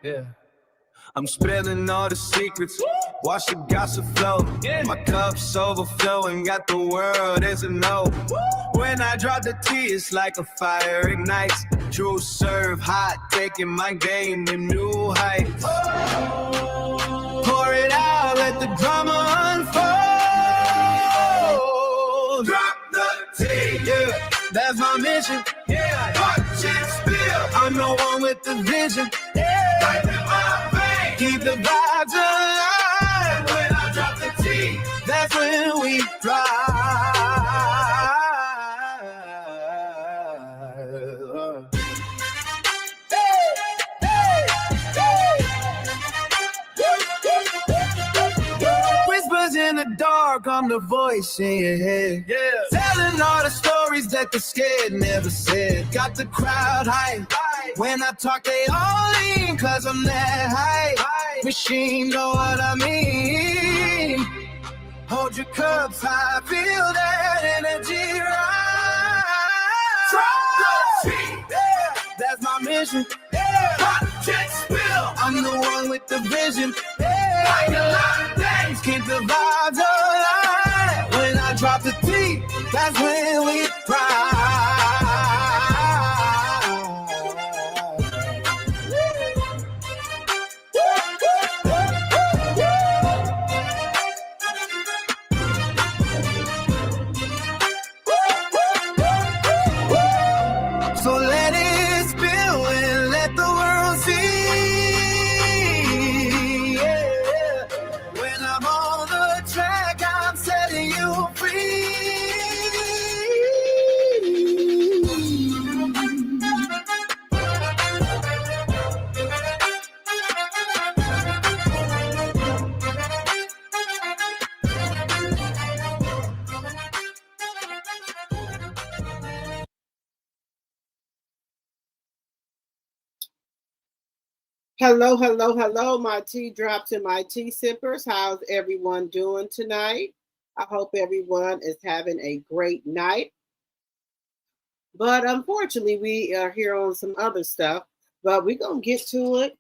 Yeah. I'm spilling all the secrets, watch the gossip flow. My cup's overflowing, got the world as a no. When I drop the tea, it's like a fire ignites. True serve, hot, taking my game to new heights. Pour it out, let the drama unfold. Drop the tea, yeah, that's my mission. Yeah, watch it spill. I'm the one with the vision. Yeah, right in my veins. Keep the vibes alive. When I drop the tea, that's when we fly. Whispers in the dark, I'm the voice in your head. Yeah. Telling all the stories that the scared never said. Got the crowd hype. When I talk, they all lean, cause I'm that high. Machine, know what I mean. Hold your cups high, feel that energy rise. Drop the tea, yeah, that's my mission. Yeah, watch it spill. I'm the one with the vision. Yeah, like a lot of things, keep the vibes alive. When I drop the tea, that's when we ride. So let it spill and let the world see. Yeah. When I'm on the track, I'm setting you free. Hello, hello, hello, my tea drops and my tea sippers. How's everyone doing tonight? I hope everyone is having a great night. But unfortunately, we are here on some other stuff, but we're going to get to it.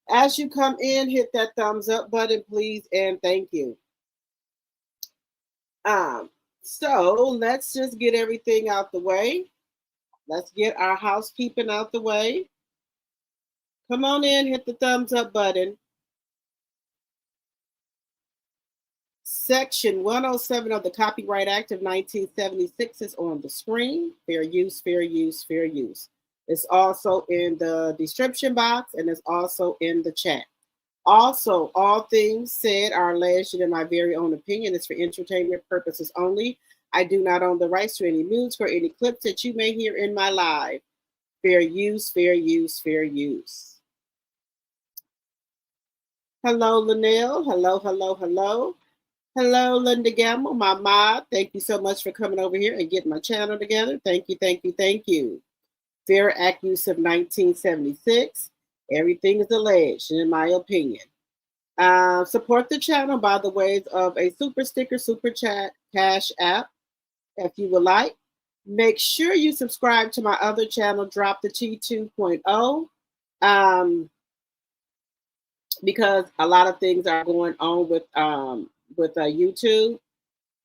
As you come in, hit that thumbs up button, please, and thank you. So let's just get everything out the way. Let's get our housekeeping out the way. Come on in, hit the thumbs up button. Section 107 of the Copyright Act of 1976 is on the screen. Fair use, fair use, fair use. It's also in the description box and it's also in the chat. Also, all things said are alleged in my very own opinion. It's for entertainment purposes only. I do not own the rights to any music or any clips that you may hear in my live. Fair use, fair use, fair use. Hello, Linnell. Hello, hello, hello. Hello, Linda Gamble, my mod. Thank you so much for coming over here and getting my channel together. Thank you, thank you, thank you. Fair Act use of 1976. Everything is alleged, in my opinion. Support the channel by the ways of a super sticker, super chat, cash app, if you would like. Make sure you subscribe to my other channel, Drop the Tea 2.0. Because a lot of things are going on with YouTube.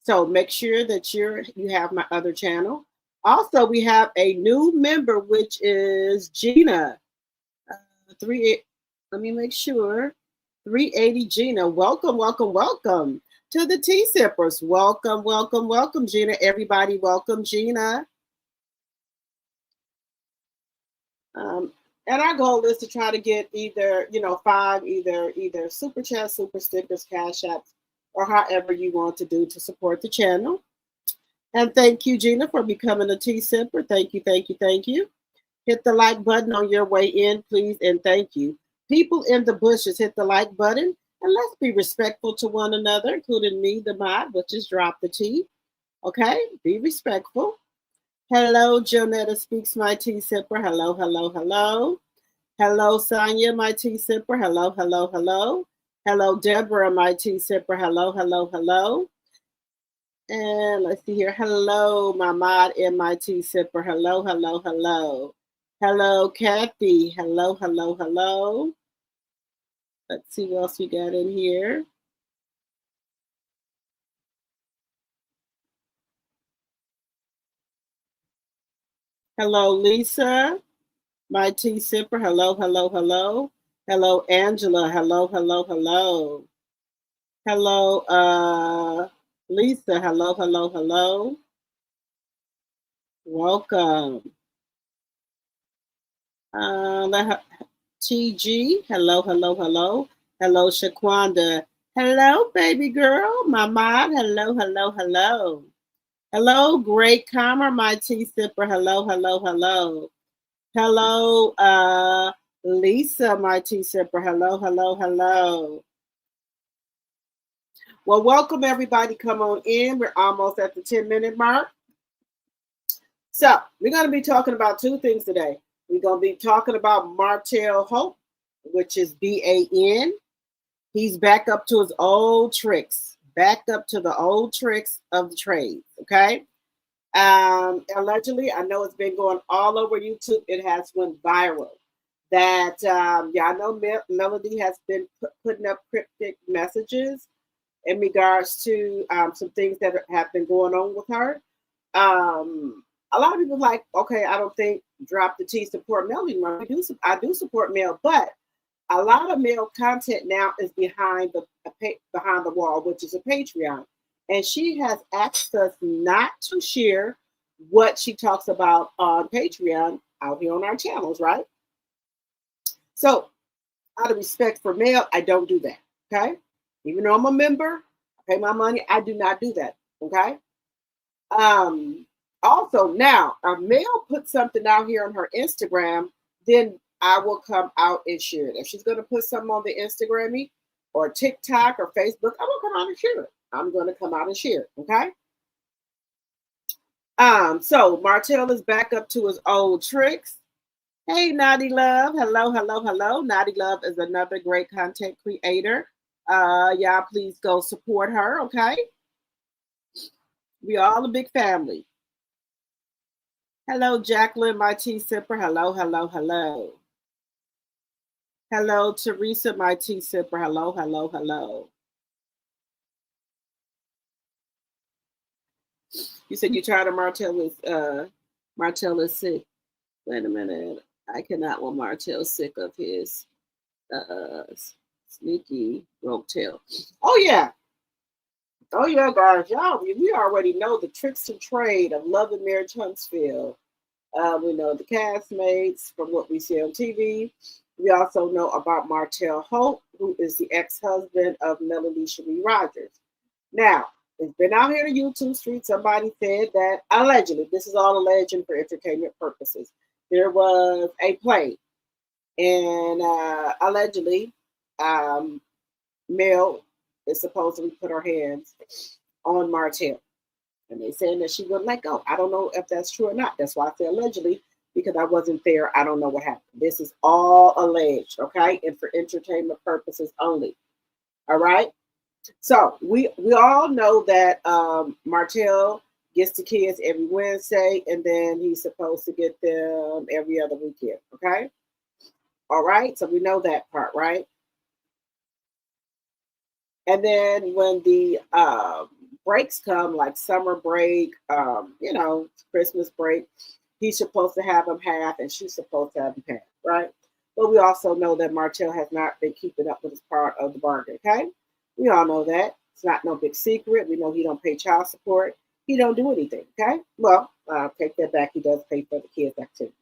So make sure that you have my other channel. Also, we have a new member, which is Gina. Let me make sure. 380 Gina. Welcome, welcome, welcome to the Tea Sippers. Welcome, welcome, welcome, Gina. Everybody, welcome, Gina. And our goal is to try to get either, 5, either super chat, super stickers, cash apps, or however you want to do to support the channel. And thank you, Gina, for becoming a tea sipper. Thank you, thank you, thank you. Hit the like button on your way in, please, and thank you. People in the bushes, hit the like button, and let's be respectful to one another, including me, the mod, which is Drop the Tea. Okay, be respectful. Hello, Jonetta Speaks, my tea sipper. Hello, hello, hello. Hello, Sonia, my tea sipper. Hello, hello, hello. Hello, Deborah, my tea sipper. Hello, hello, hello. And let's see here. Hello, my mod MIT sipper. Hello, hello, hello. Hello, Kathy. Hello, hello, hello. Let's see what else we got in here. Hello, Lisa. My tea sipper. Hello, hello, hello. Hello, Angela. Hello, hello, hello. Hello, Lisa. Hello, hello, hello. Welcome. TG. Hello, hello, hello. Hello, Shaquanda. Hello, baby girl. My mod. Hello, hello, hello. Hello, great calmer, my tea sipper. Hello, hello, hello. Hello, Lisa, my tea sipper. Hello, hello, hello. Well, welcome everybody. Come on in. We're almost at the 10-minute mark. So we're going to be talking about two things today. We're going to be talking about Martell Holt, which is BAN. He's back up to his old tricks, back up to the old tricks of the trade. Okay. Allegedly, I know it's been going all over YouTube. It has went viral. That I know Melody has been putting up cryptic messages in regards to some things that have been going on with her. A lot of people like, okay, I don't think Drop the T support Mel anymore. I do support Mel, but a lot of Mel content now is behind the wall, which is a Patreon, and she has asked us not to share what she talks about on Patreon out here on our channels, right? So, out of respect for Mel, I don't do that. Okay, even though I'm a member, I pay my money. I do not do that. Okay. Also, now, if Mel put something out here on her Instagram, then I will come out and share it. If she's going to put something on the Instagram or TikTok or Facebook, I will come out and share it. I'm going to come out and share it. Okay. So Martell is back up to his old tricks. Hey, Naughty Love. Hello, hello, hello. Naughty Love is another great content creator. Y'all please go support her, okay? We all a big family. Hello, Jacqueline, my tea sipper. Hello, hello, hello. Hello, Teresa, my tea sipper. Hello, hello, hello. You said you tired of Martell is sick. Wait a minute. I cannot want Martell sick of his sneaky rope tail. Oh yeah. Oh yeah, guys. Y'all, we already know the tricks and trade of Love and Marriage Huntsville. We know the castmates from what we see on TV. We also know about Martell Holt, who is the ex-husband of Melody Cherie Rogers. Now, it's been out here to YouTube street. Somebody said that allegedly, this is all alleged for entertainment purposes, there was a play, and allegedly, Mel is supposedly put her hands on Martell. And they saying that she wouldn't let go. I don't know if that's true or not. That's why I say allegedly, because I wasn't there. I don't know what happened. This is all alleged, okay? And for entertainment purposes only. All right. So we all know that Martell gets the kids every Wednesday, and then he's supposed to get them every other weekend. Okay. All right. So we know that part, right? And then when the breaks come, like summer break, Christmas break, he's supposed to have them half, and she's supposed to have them half, right? But we also know that Martell has not been keeping up with his part of the bargain. Okay, we all know that. It's not no big secret. We know he don't pay child support. He don't do anything. Okay, well, I'll take that back. He does pay for the kids' activities.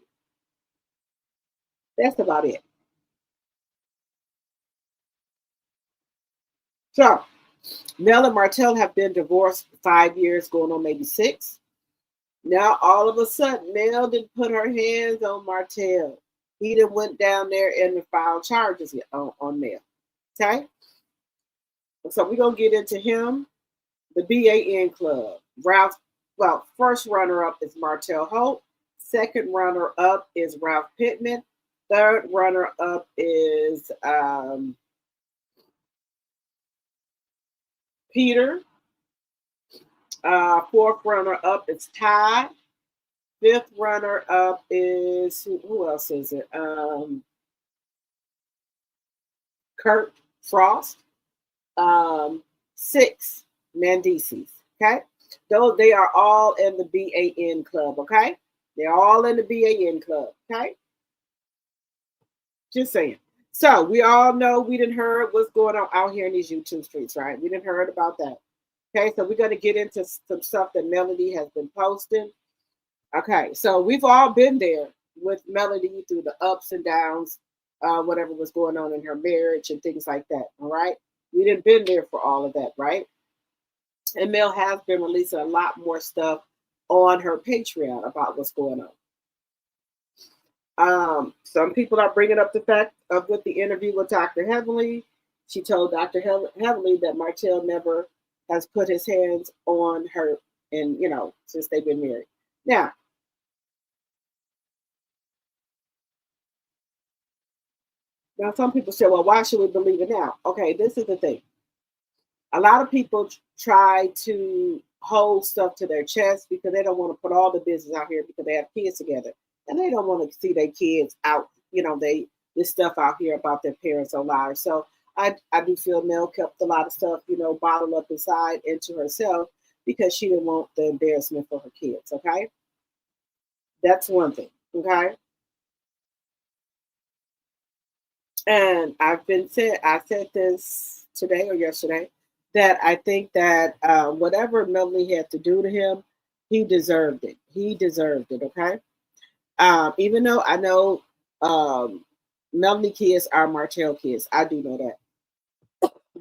That's about it. So Mel and Martell have been divorced for 5 years, going on maybe 6. Now all of a sudden, Mel didn't put her hands on Martell. He done went down there and filed charges on Mel. Okay? So we're gonna get into him. The BAN club. First runner-up is Martell Holt. Second runner-up is Ralph Pittman. Third runner-up is Peter. Fourth runner up is Ty. Fifth runner up is who else is it? Kurt Frost. Six Mendices. Okay, those they are all in the BAN club. Okay, they're all in the BAN club. Okay, just saying. So we all know we didn't heard what's going on out here in these YouTube streets, right? We didn't heard about that. Okay, so we're gonna get into some stuff that Melody has been posting. Okay, so we've all been there with Melody through the ups and downs, whatever was going on in her marriage and things like that. All right, we didn't been there for all of that, right? And Mel has been releasing a lot more stuff on her Patreon about what's going on. Some people are bringing up the fact of with the interview with Dr. Heavenly. She told Dr. Heavenly that Martell never has put his hands on her, and since they've been married. Now, some people say, well, why should we believe it now? Okay, this is the thing. A lot of people try to hold stuff to their chest because they don't want to put all the business out here because they have kids together. And they don't want to see their kids out, this stuff out here about their parents' own lives. So I do feel Mel kept a lot of stuff, bottled up inside into herself because she didn't want the embarrassment for her kids. Okay. That's one thing. Okay. And I said this today or yesterday that I think that whatever Melody had to do to him, he deserved it. He deserved it. Okay. Even though I know Melody kids are Martell kids, I do know that.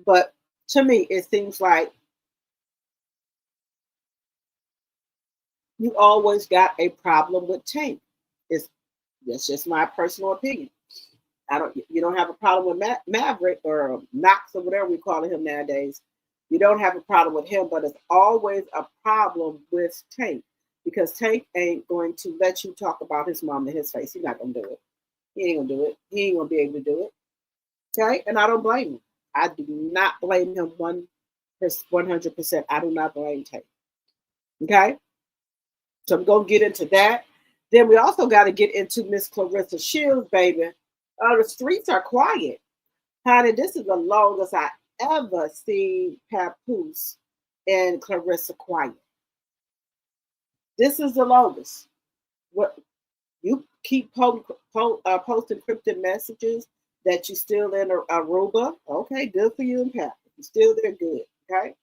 But to me, it seems like you always got a problem with Tank. That's just my personal opinion. You don't have a problem with Maverick or Knox or whatever we call him nowadays. You don't have a problem with him, but it's always a problem with Tank because Tank ain't going to let you talk about his mom in his face. He's not gonna do it. He ain't gonna do it. He ain't gonna be able to do it. Okay, and I don't blame him. I do not blame him 100%. I do not blame Tank. Okay, so I'm gonna get into that. Then we also got to get into Miss Claressa Shields, baby. The streets are quiet. Honey, this is the longest I ever seen Papoose and Claressa quiet. This is the longest. What you keep posting cryptic messages that you still in Aruba? Okay, good for you and Pat. You're still there, good. Okay.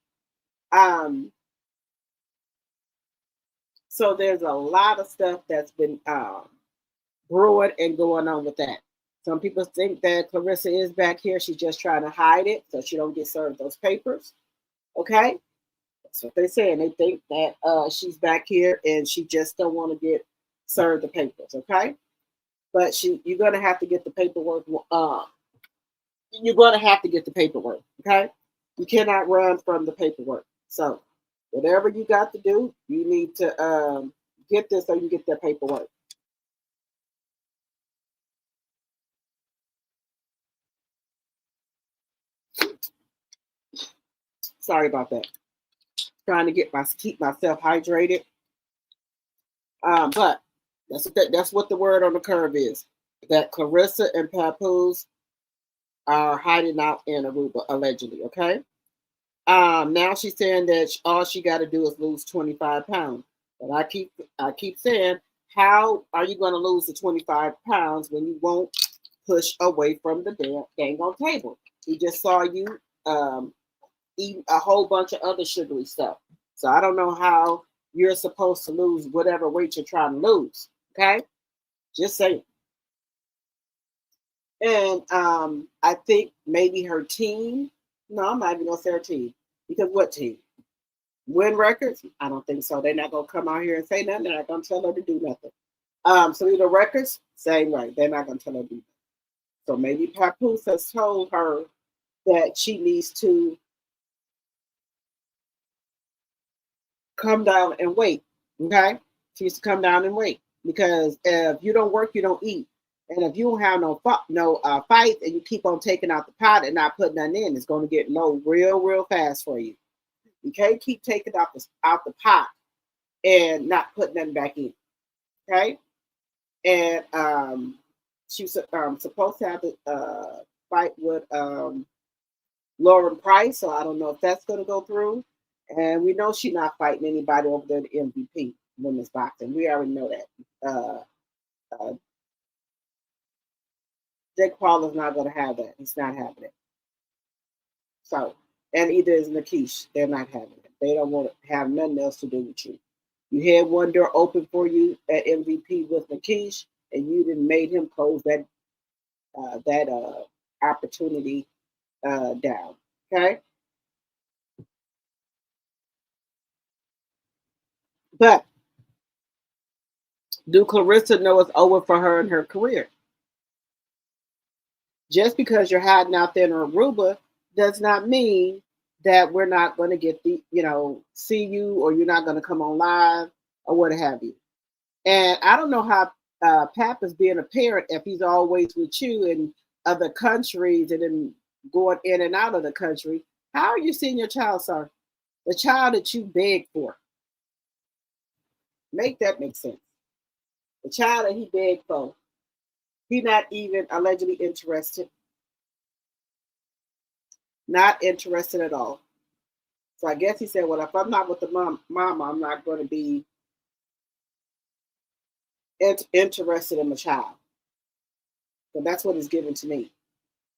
So there's a lot of stuff that's been brewing and going on with that. Some people think that Claressa is back here. She's just trying to hide it so she don't get served those papers. Okay? That's what they're saying. They think that she's back here and she just don't want to get served the papers. Okay? But you're going to have to get the paperwork. You're going to have to get the paperwork. Okay? You cannot run from the paperwork. So whatever you got to do, you need to get this so you get that paperwork. Sorry about that. Trying to keep myself hydrated. But that's what the word on the curve is. That Claressa and Papoose are hiding out in Aruba, allegedly. Okay. Now she's saying that all she got to do is lose 25 pounds. But I keep saying, how are you going to lose the 25 pounds when you won't push away from the dang on table? We just saw you eat a whole bunch of other sugary stuff. So I don't know how you're supposed to lose whatever weight you're trying to lose. Okay? Just saying. And I think maybe her team, no, I'm not even going to say her team. Because what team? Win records? I don't think so. They're not going to come out here and say nothing. They're not going to tell her to do nothing. So either records, same way. They're not going to tell her to do nothing. So maybe Papoose has told her that she needs to come down and wait. Okay? She needs to come down and wait. Because if you don't work, you don't eat. And if you don't have no fight and you keep on taking out the pot and not putting nothing in, it's going to get low real fast for you. You can't keep taking out the pot and not putting them back in. Okay. And she was supposed to have the fight with Lauren Price, so I don't know if that's going to go through. And we know she's not fighting anybody over there at MVP women's boxing. We already know that. Jake Paul is not going to have that. He's not having it. So, and either is Nikish. They're not having it. They don't want to have nothing else to do with you. You had one door open for you at MVP with Nikish, and you didn't made him close that opportunity down. Okay, but do Claressa know it's over for her in her career? Just because you're hiding out there in Aruba does not mean that we're not going to get see you, or you're not going to come on live or what have you. And I don't know how Pap is being a parent if he's always with you in other countries and then going in and out of the country. How are you seeing your child, sir? The child that you begged for. Make that make sense. The child that he begged for. He's not even allegedly interested. Not interested at all. So I guess he said, well, if I'm not with the mama, I'm not going to be interested in my child. So that's what he's given to me.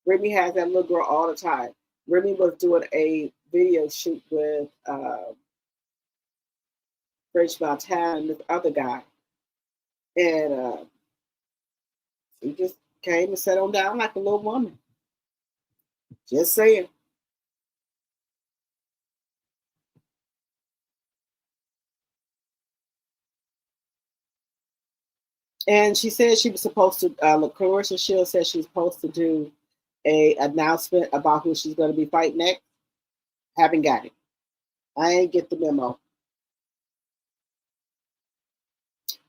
Remy has that little girl all the time. Remy was doing a video shoot with French Martell and this other guy. And he just came and sat on down like a little woman. Just saying. And she said she was supposed to, Claressa Shields said she was supposed to do a announcement about who she's going to be fighting next. Haven't got it. I ain't get the memo.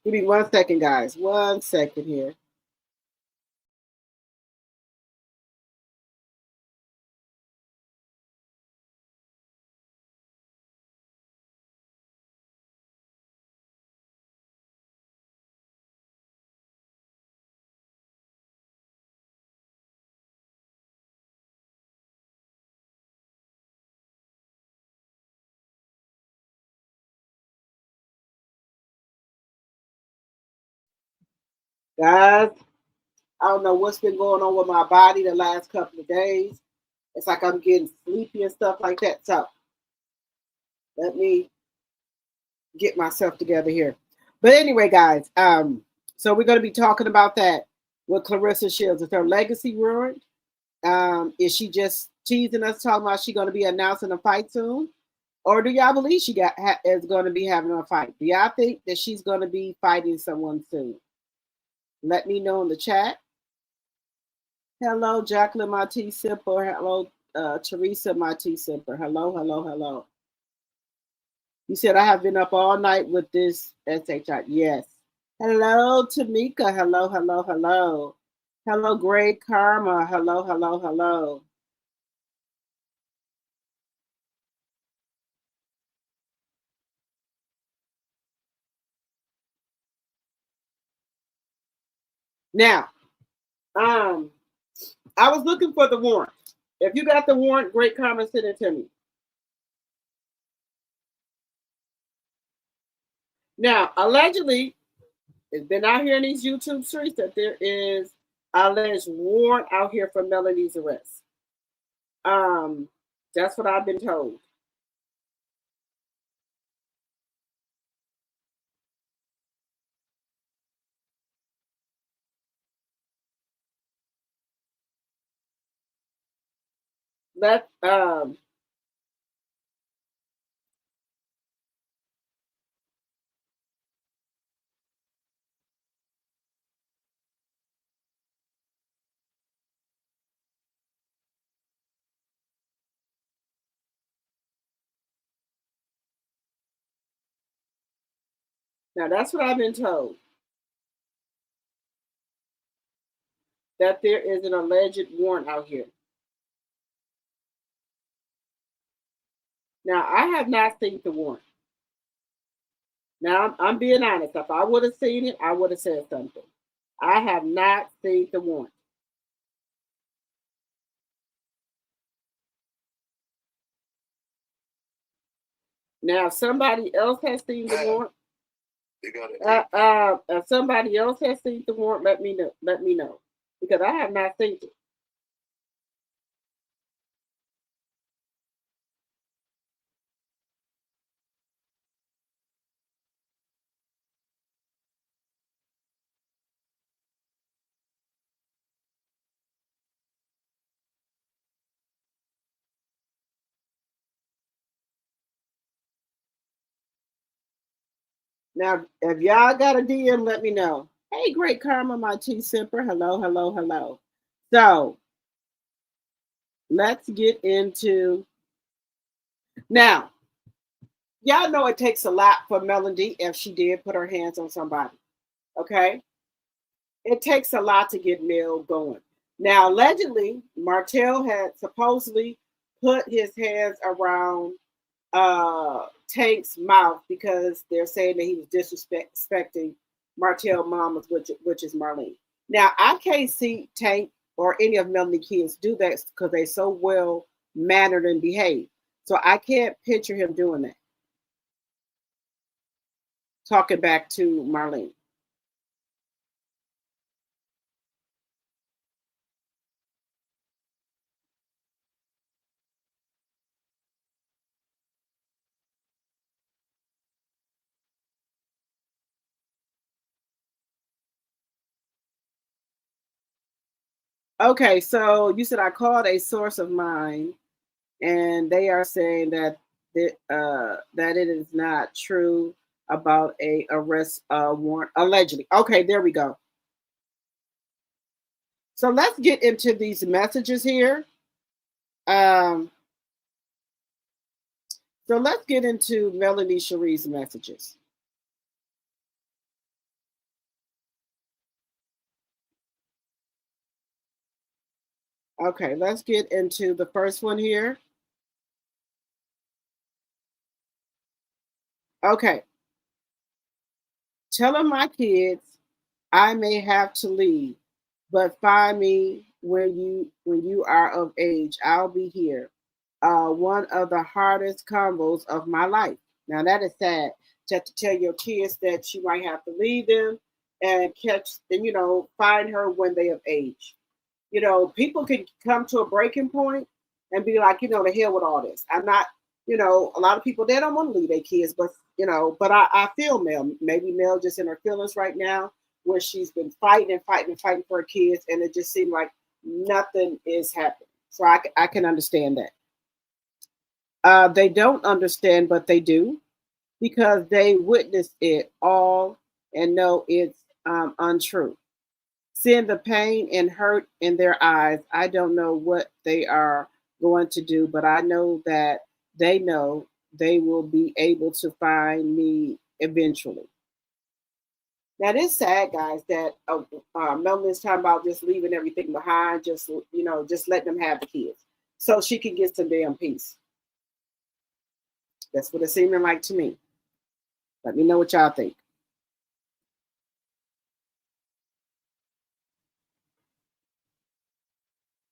Give me 1 second, guys. 1 second here. Guys, I don't know what's been going on with my body the last couple of days. It's like I'm getting sleepy and stuff like that. So let me get myself together here. But anyway, guys, so we're going to be talking about that with Claressa Shields. Is her legacy ruined? Is she just teasing us, talking about she's going to be announcing a fight soon? Or do y'all believe she is going to be having a fight? Do y'all think that she's going to be fighting someone soon? Let me know in the chat. Hello, Jacqueline Marti Simper. Hello, Teresa Marti Simper. Hello, hello, hello. You said I have been up all night with this SHI. Yes. Hello, Tamika. Hello, hello, hello. Hello, Greg Karma. Hello, hello, hello. Now, I was looking for the warrant. If you got the warrant, great comment, send it to me. Now, allegedly, it's been out here in these YouTube streets that there is alleged warrant out here for Melanie's arrest. That's what I've been told. Let now that's what I've been told. That there is an alleged warrant out here. Now, I have not seen the warrant. Now, I'm being honest. If I would have seen it, I would have said something. I have not seen the warrant. Now, if somebody else has seen the warrant, if somebody else has seen the warrant, let me know. Let me know, because I have not seen it. Now, if y'all got a DM, let me know. Hey, great karma, my tea sipper. Hello, hello, hello. So let's get into now. Y'all know it takes a lot for Melody if she did put her hands on somebody. Okay, it takes a lot to get Mel going. Now, allegedly, Martell had supposedly put his hands around Tank's mouth because they're saying that he was disrespecting Martell mamas, which is Marlene. Now, I can't see Tank or any of Melanie kids do that because they're so well mannered and behaved. So I can't picture him doing that. Talking back to Marlene. Okay, so you said I called a source of mine, and they are saying that that it is not true about a arrest warrant allegedly. Okay, there we go. So let's get into these messages here. Um, so let's get into Melanie Cherie's messages. Okay, let's get into the first one here. Okay. Telling my kids I may have to leave, but find me when you are of age. I'll be here. One of the hardest combos of my life. Now that is sad. To have to tell your kids that you might have to leave them and catch and find her when they of age. People can come to a breaking point and be like, the hell with all this. I'm not, a lot of people they don't want to leave their kids, but but I feel Mel. Maybe Mel just in her feelings right now, where she's been fighting and fighting and fighting for her kids, and it just seemed like nothing is happening. So I can understand that. They don't understand, but they do because they witnessed it all and know it's untrue. Seeing the pain and hurt in their eyes, I don't know what they are going to do, but I know that they know they will be able to find me eventually. Now, it's sad, guys, that Melanie's talking about just leaving everything behind, just letting them have the kids so she can get some damn peace. That's what it's seeming like to me. Let me know what y'all think.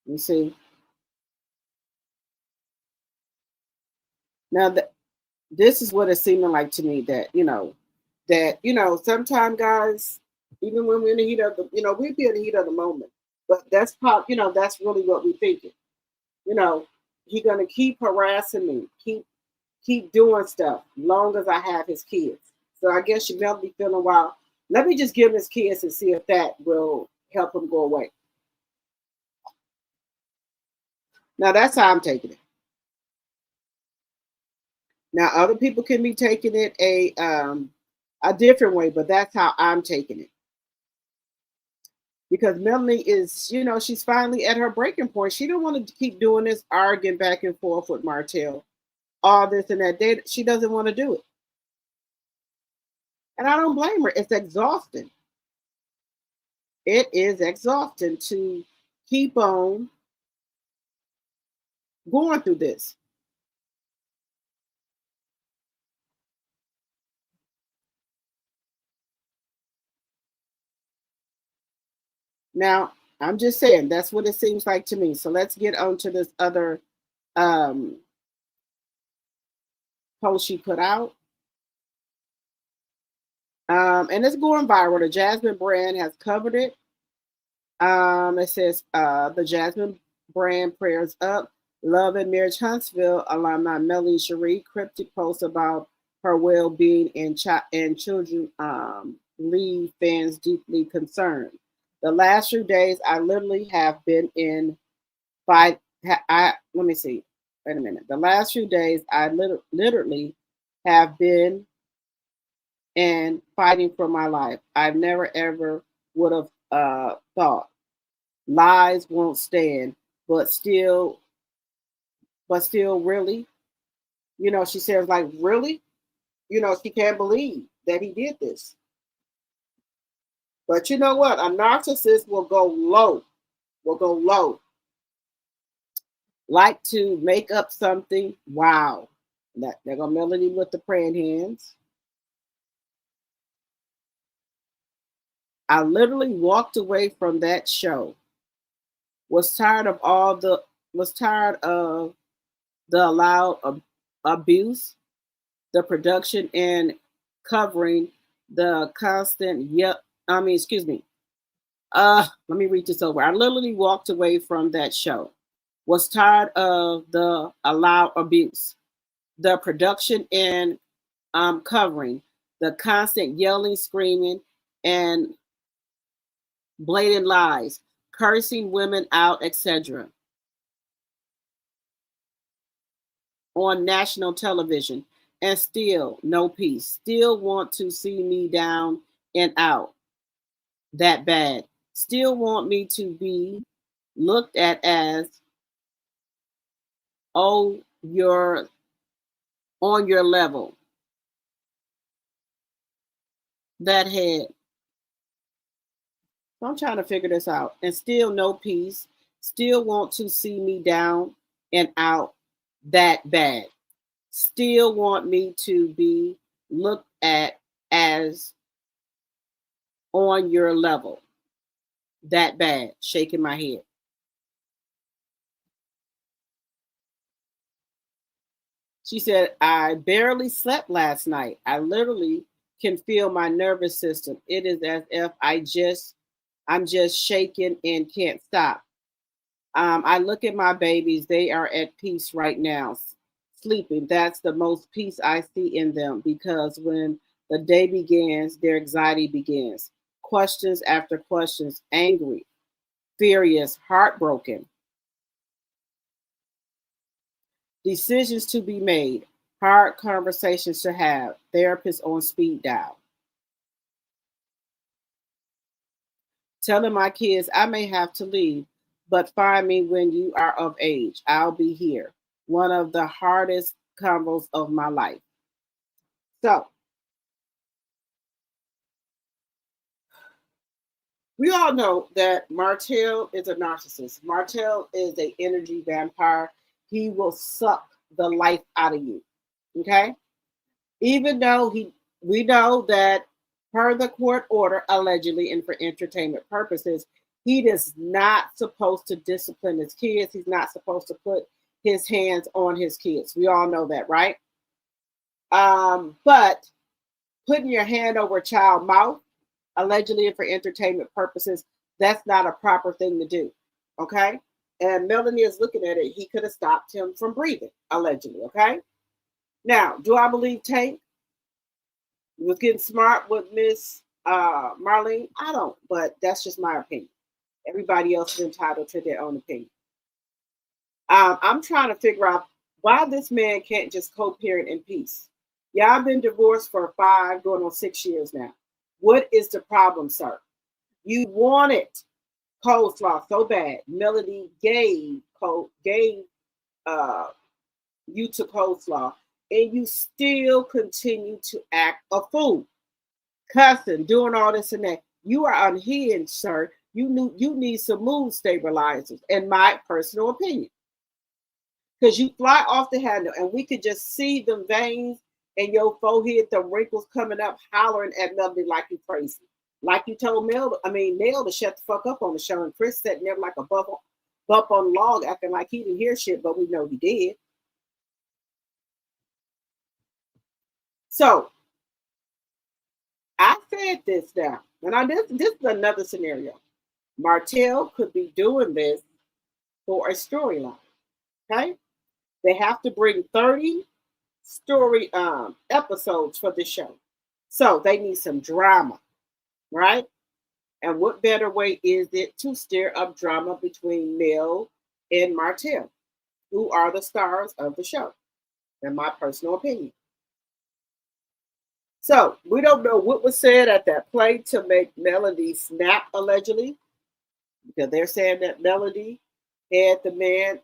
You see? Now, this is what it's seeming like to me that sometimes guys, even when we're in the heat of we be in the heat of the moment, but that's really what we're thinking. You know, he gonna keep harassing me, keep doing stuff, long as I have his kids. So I guess you may be feeling, well, let me just give him his kids and see if that will help him go away. Now that's how I'm taking it. Now other people can be taking it a different way, but that's how I'm taking it. Because Melanie is, she's finally at her breaking point. She don't want to keep doing this, arguing back and forth with Martell, all this and that. She doesn't want to do it. And I don't blame her. It's exhausting. It is exhausting to keep on going through this. Now, I'm just saying that's what it seems like to me. So let's get on to this other um, post she put out. And it's going viral. The Jasmine brand has covered it. It says the Jasmine brand prayers up. Love and Marriage Huntsville alumni Melanie Cherie cryptic post about her well-being and children leave fans deeply concerned. The last few days, I literally have been in fight. Let me see. Wait a minute. The last few days, I literally have been in fighting for my life. I never ever would have thought lies won't stand, but still, really, she says like, really, she can't believe that he did this. But you know what? A narcissist will go low, like to make up something. Wow. They're going to Melody with the praying hands. I literally walked away from that show. Was tired of the allowed abuse, the production and covering, the constant excuse me. Let me read this over. I literally walked away from that show. Was tired of the allowed abuse, the production and covering, the constant yelling, screaming, and blatant lies, cursing women out, etc. on national television, and still no peace. Still want to see me down and out that bad. Still want me to be looked at as, oh, you're on your level. That head. So I'm trying to figure this out. And still no peace. Still want to see me down and out that bad. Still want me to be looked at as on your level. That bad. Shaking my head. She said, I barely slept last night. I literally can feel my nervous system. It is as if I'm just shaking and can't stop. I look at my babies. They are at peace right now, sleeping. That's the most peace I see in them because when the day begins, their anxiety begins. Questions after questions, angry, furious, heartbroken. Decisions to be made, hard conversations to have, therapists on speed dial. Telling my kids I may have to leave, but find me when you are of age. I'll be here. One of the hardest combos of my life. So, we all know that Martell is a narcissist. Martell is an energy vampire. He will suck the life out of you. Okay? Even though we know that per the court order, allegedly and for entertainment purposes, he is not supposed to discipline his kids. He's not supposed to put his hands on his kids. We all know that, right? But putting your hand over a child's mouth, allegedly and for entertainment purposes, that's not a proper thing to do. Okay? And Melanie is looking at it. He could have stopped him from breathing, allegedly. Okay? Now, do I believe Tank was getting smart with Miss Marlene? I don't, but that's just my opinion. Everybody else is entitled to their own opinion. I'm trying to figure out why this man can't just co-parent in peace. Yeah, I've been divorced for 5, going on 6 years now. What is the problem, sir? You wanted coleslaw so bad. Melody gave you to coleslaw, and you still continue to act a fool, cussing, doing all this and that. You are unhinged, sir. You need some mood stabilizers, in my personal opinion, because you fly off the handle, and we could just see the veins in your forehead, the wrinkles coming up, hollering at Melody like you crazy. Like you told Mel to shut the fuck up on the show, and Chris sitting there like a bump on the log, acting like he didn't hear shit, but we know he did. So I said this now, and this is another scenario. Martell could be doing this for a storyline. Okay, they have to bring 30 story episodes for the show, so they need some drama, right? And what better way is it to stir up drama between Mel and Martell, who are the stars of the show, in my personal opinion. So we don't know what was said at that play to make Melody snap, allegedly, because they're saying that Melody had the man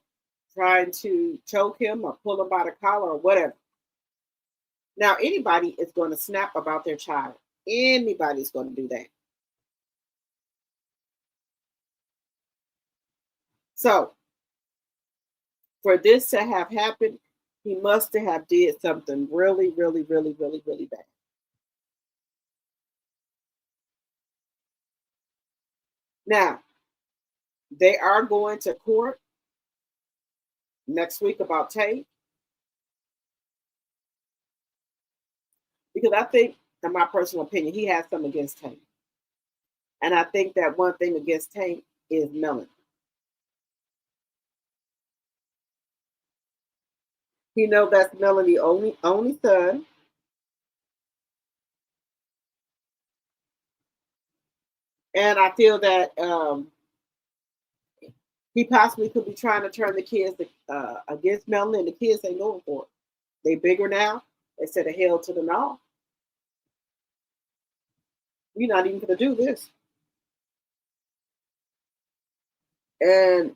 trying to choke him or pull him by the collar or whatever. Now, anybody is going to snap about their child. Anybody's going to do that. So, for this to have happened, he must have did something really, really, really, really, really bad. Now, they are going to court next week about Tate. Because I think, in my personal opinion, he has something against Tate. And I think that one thing against Tate is Melanie. He knows that's Melanie's only son. And I feel that he possibly could be trying to turn the kids against Melanie, and the kids ain't going for it. They bigger now. They said a hell to the no. You're not even going to do this. And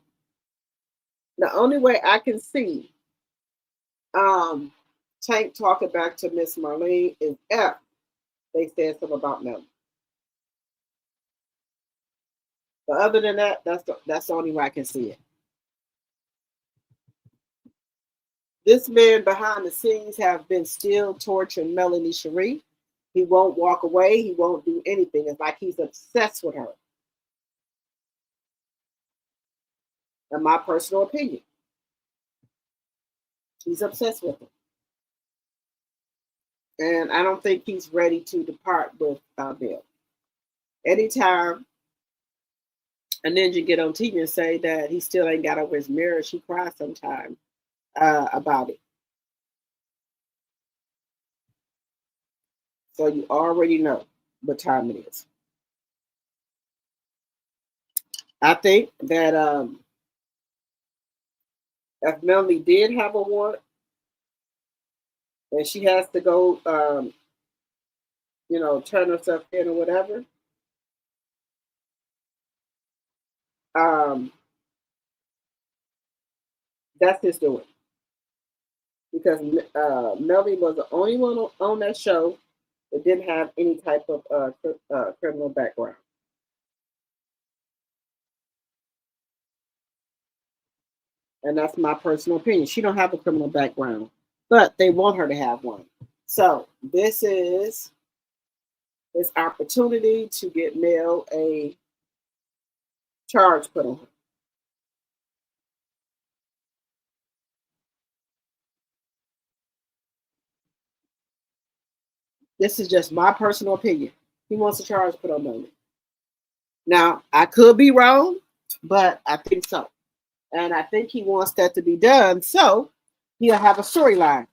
the only way I can see Tank talking back to Miss Marlene is if they said something about Melanie. But other than that, that's the only way I can see it. This man behind the scenes have been still torturing Melanie Cherie. He won't walk away. He won't do anything. It's like he's obsessed with her. In my personal opinion, he's obsessed with her. And I don't think he's ready to depart with Bill. Anytime a ninja get on TV and say that he still ain't got over his marriage, he cries sometimes about it. So you already know what time it is. I think that if Melanie did have a warrant, and she has to go, turn herself in or whatever, that's his doing. Because Melanie was the only one on that show that didn't have any type of criminal background. And that's my personal opinion. She don't have a criminal background, but they want her to have one. So this is his opportunity to get Mel a charge put on her. This is just my personal opinion. He wants a charge put on Melanie. Now, I could be wrong, but I think so. And I think he wants that to be done. So he'll have a storyline.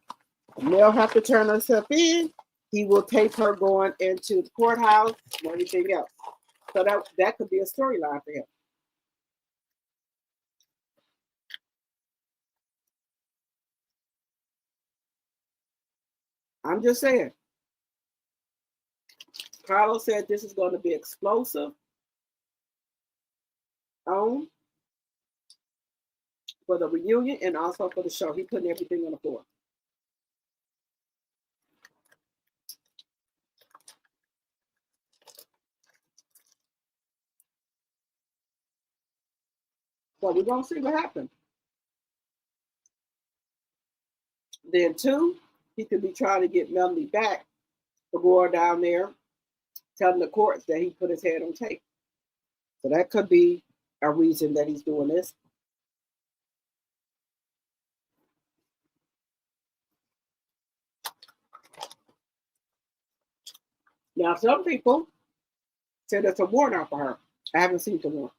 Mel have to turn herself in. He will tape her going into the courthouse and everything else. So that could be a storyline for him. I'm just saying. Carlos said this is going to be explosive for the reunion and also for the show. He's putting everything on the floor. So we're going to see what happens. Then, too, he could be trying to get Melanie back for going down there telling the courts that he put his head on tape. So that could be a reason that he's doing this. Now, some people say there's a warrant out for her. I haven't seen the warrant.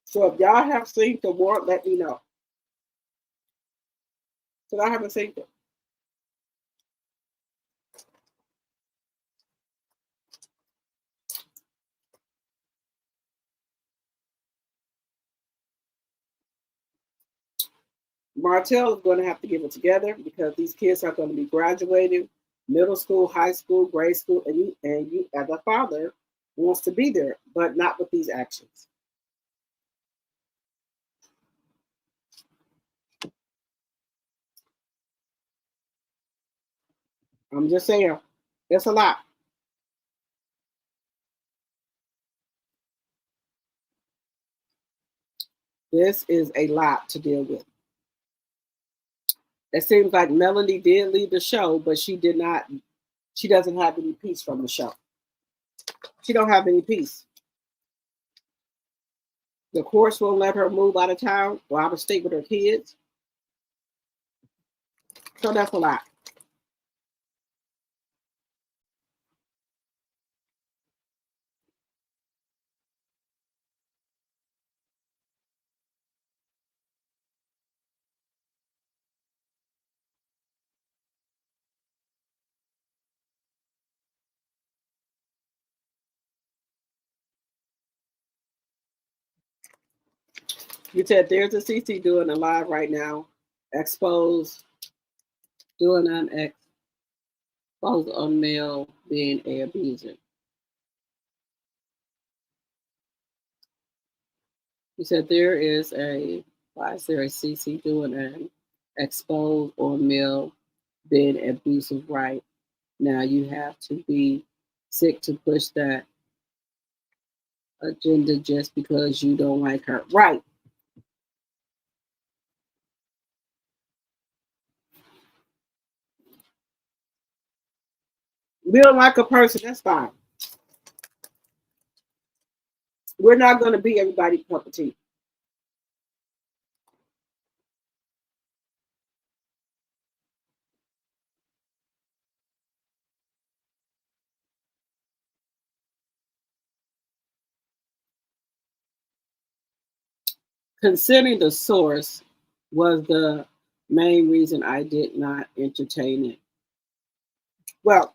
So if y'all have seen the warrant, let me know. Because I haven't seen it. Martell is going to have to get it together because these kids are going to be graduating middle school, high school, grade school, and you as a father wants to be there, but not with these actions. I'm just saying, it's a lot. This is a lot to deal with. It seems like Melanie did leave the show, but she did not. She doesn't have any peace from the show. She don't have any peace. The courts won't let her move out of town or out of state with her kids. So that's a lot. You said there's a CC doing a live right now. Expose, doing an expose on male being a abuser. You said there is why is there a CC doing an expose on male being abusive right now? You have to be sick to push that agenda just because you don't like her. Right. We don't like a person, that's fine. We're not going to be everybody's cup of tea. Considering the source was the main reason I did not entertain it. Well,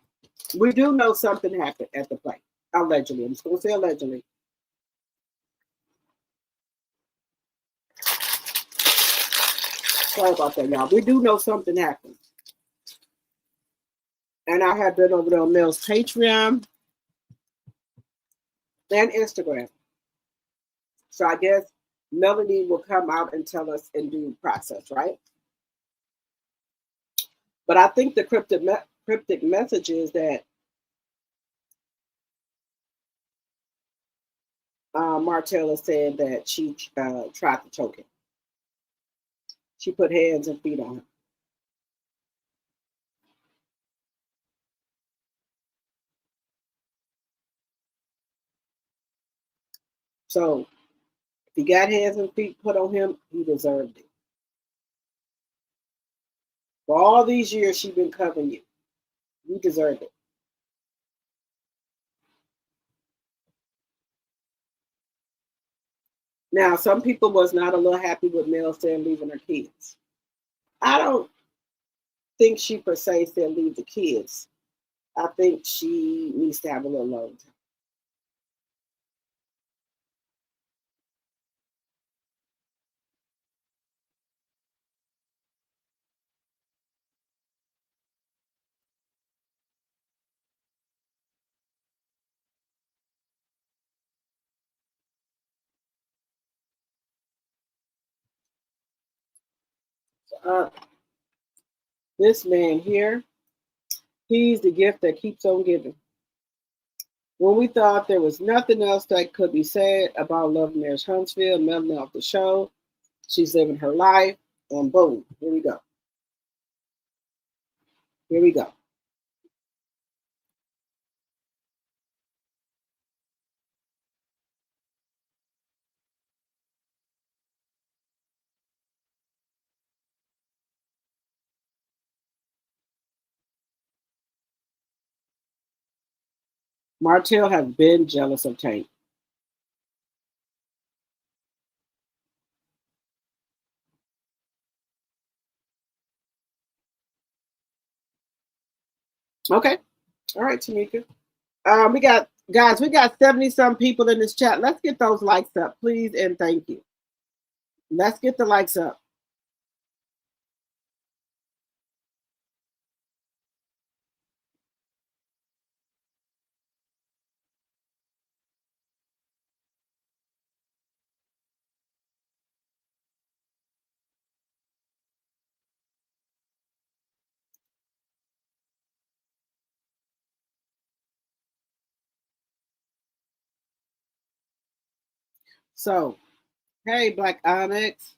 we do know something happened at the play. Allegedly. I'm just going to say allegedly. Sorry about that, y'all. We do know something happened. And I have been over there on Mel's Patreon and Instagram. So I guess Melanie will come out and tell us in due process, right? But I think the cryptic message is that Martell is saying that she tried to choke him. She put hands and feet on him. So if he got hands and feet put on him, he deserved it. For all these years she's been covering you, you deserve it. Now, some people was not a little happy with Mel saying leaving her kids. I don't think she per se said leave the kids. I think she needs to have a little alone time. This man here, he's the gift that keeps on giving. When we thought there was nothing else that could be said about Love Marriage Huntsville, Melanie off the show, she's living her life. And boom, here we go. Here we go. Martell has been jealous of Tank. Okay. All right, Tamika. We got 70 some people in this chat. Let's get those likes up, please, and thank you. Let's get the likes up. So, hey, Black Onyx.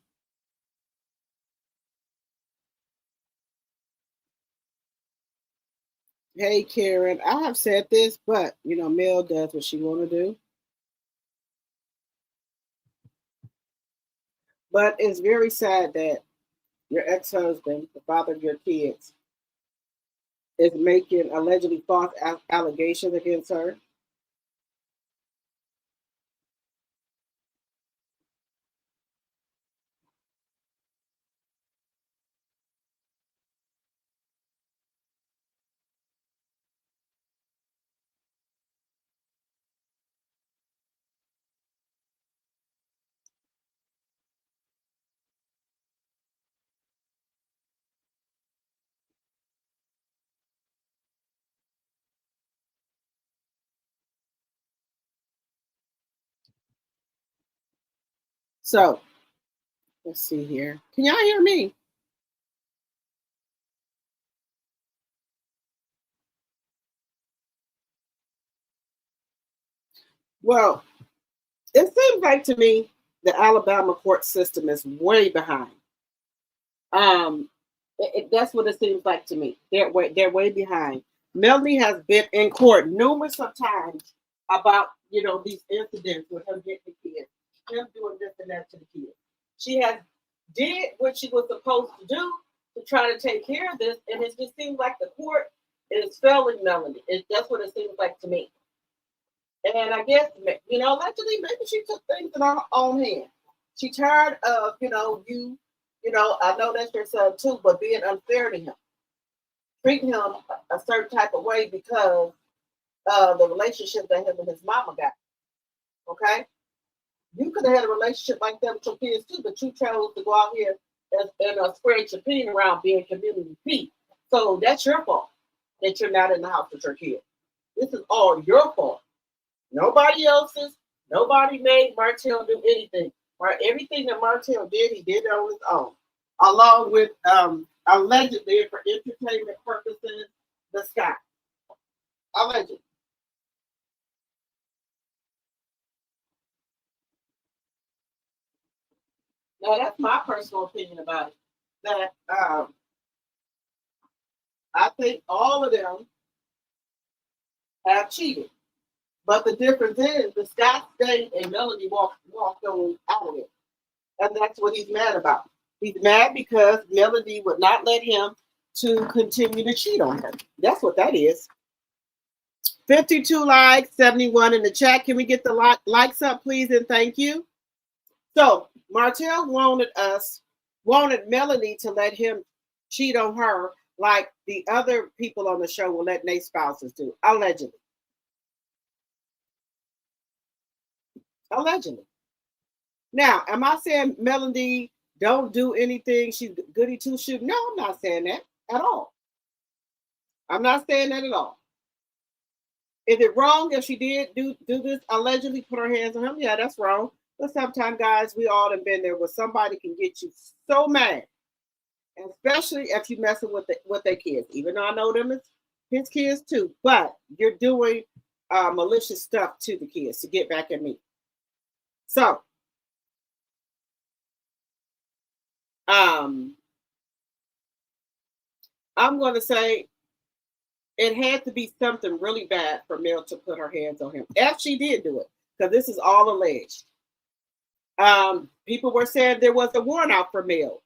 Hey, Karen. I have said this, but Mel does what she want to do. But it's very sad that your ex-husband, the father of your kids, is making allegedly false allegations against her. So, let's see here. Can y'all hear me? Well, it seems like to me the Alabama court system is way behind. That's what it seems like to me. They're way behind. Melanie has been in court numerous of times about these incidents with him getting the kids, him doing this and that to the kids. She has did what she was supposed to do to try to take care of this, and it just seems like the court is failing Melanie. That's what it seems like to me. And I guess allegedly maybe she took things in her own hand. She tired of you. I know that's your son too, but being unfair to him, treating him a certain type of way because of the relationship that him and his mama got. Okay, you could have had a relationship like that with your kids too, but you chose to go out here and spread your peen around being community peace. So that's your fault that you're not in the house with your kids. This is all your fault. Nobody else's. Nobody made Martell do anything. Everything that Martell did, he did on his own, along with allegedly for entertainment purposes, the sky. Allegedly. Now that's my personal opinion about it. That I think all of them have cheated. But the difference is the Scott stayed and Melanie walked on out of it. And that's what he's mad about. He's mad because Melody would not let him to continue to cheat on her. That's what that is. 52 likes, 71 in the chat. Can we get the likes up, please? And thank you. So Martell wanted Melanie to let him cheat on her like the other people on the show will let their spouses do, allegedly. Allegedly. Now, am I saying Melody don't do anything? She's goody two shoes? No, I'm not saying that at all. I'm not saying that at all. Is it wrong if she did do this, allegedly put her hands on him? Yeah, that's wrong. But sometimes, guys, we all have been there where somebody can get you so mad, and especially if you're messing with their kids. Even though I know them as his kids too, but you're doing malicious stuff to the kids to get back at me. So I'm going to say it had to be something really bad for Mel to put her hands on him. If she did do it, because this is all alleged. People were saying there was a warrant out for Mel.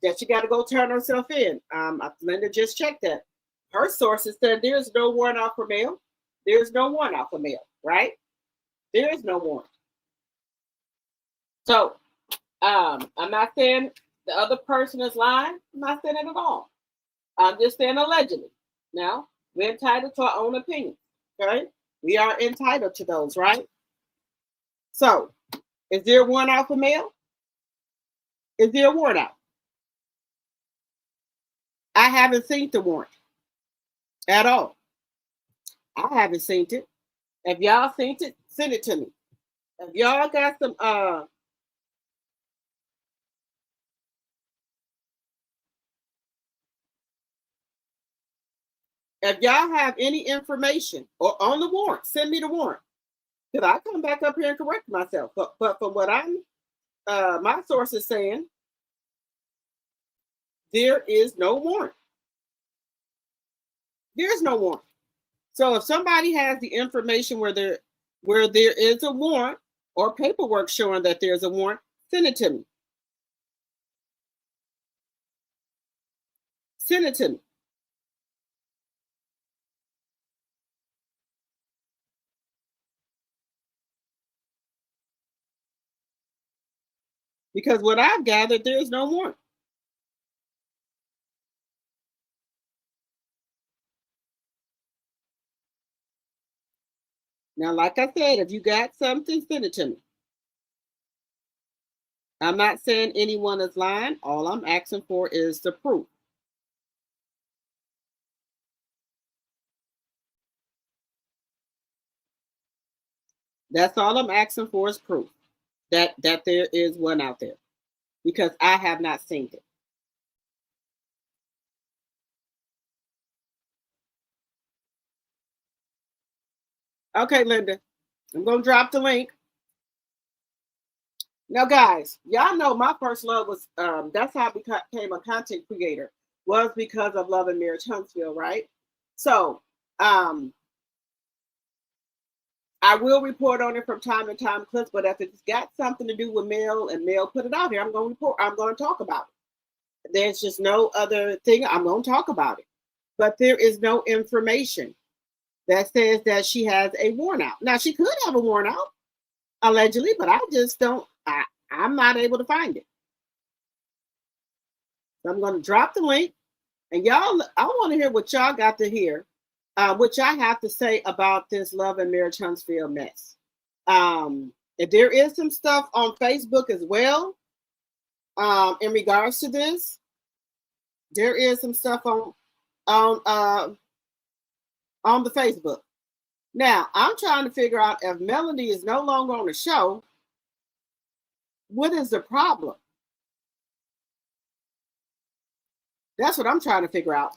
That she got to go turn herself in. Linda just checked that. Her sources said there's no warrant out for Mel. There's no warrant out for Mel, right? There is no warrant. So I'm not saying the other person is lying. I'm not saying it at all. I'm just saying allegedly. Now, we're entitled to our own opinion. Okay? We are entitled to those, right? So, is there a warrant out for Mel? Is there a warrant out? I haven't seen the warrant at all. I haven't seen it. If y'all seen it, send it to me. If y'all got some if y'all have any information or on the warrant, send me the warrant. Because I come back up here and correct myself. But from what I'm my source is saying, there is no warrant. There's no warrant. So if somebody has the information where there is a warrant or paperwork showing that there's a warrant, send it to me. Send it to me. Because what I've gathered, there's no warrant. Now, like I said, if you got something, send it to me. I'm not saying anyone is lying. All I'm asking for is the proof. That's all I'm asking for is proof that there is one out there, because I have not seen it. Okay, Linda, I'm going to drop the link. Now, guys, y'all know my first love was, that's how I became a content creator, was because of Love and Marriage Huntsville, right? So, I will report on it from time to time, clips, but if it's got something to do with Mel and Mel put it out here, I'm going to report, I'm going to talk about it. There's just no other thing. I'm going to talk about it. But there is no information that says that she has a warrant out. Now, she could have a warrant out, allegedly, but I just don't, I'm not able to find it. So I'm going to drop the link. And y'all, I want to hear what y'all got to hear, what y'all have to say about this Love and Marriage Huntsville mess. If there is some stuff on Facebook as well, in regards to this, there is some stuff on the Facebook. Now, I'm trying to figure out if Melody is no longer on the show, what is the problem? That's what I'm trying to figure out.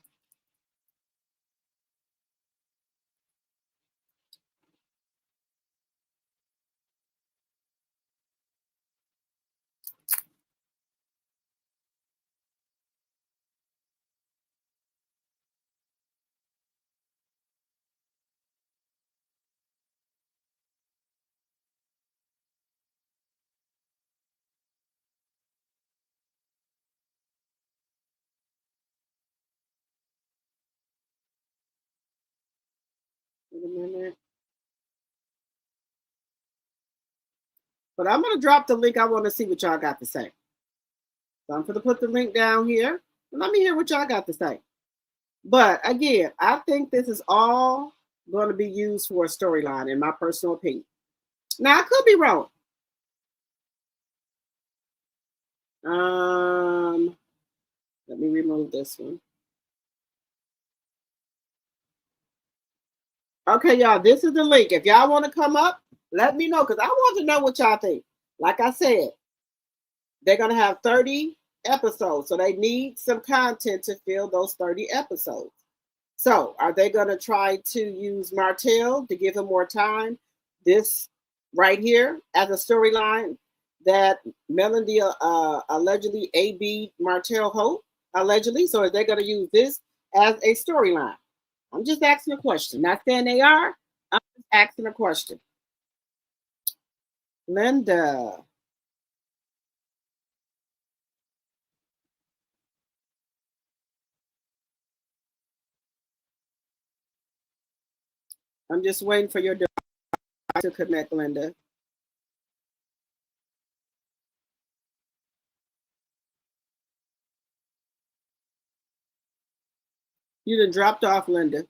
Wait a minute. But I'm going to drop the link. I want to see what y'all got to say. So I'm going to put the link down here. Let me hear what y'all got to say. But again, I think this is all going to be used for a storyline, in my personal opinion. Now, I could be wrong. Let me remove this one. Okay, y'all, this is the link. If y'all want to come up, let me know, because I want to know what y'all think. Like I said, they're going to have 30 episodes, so they need some content to fill those 30 episodes. So are they going to try to use Martell to give him more time? This right here as a storyline, that Melody allegedly AB Martell Holt, allegedly. So are they going to use this as a storyline? I'm just asking a question. Not saying they are. I'm just asking a question. Linda. I'm just waiting for your device to connect, Linda. You done dropped off, Linda.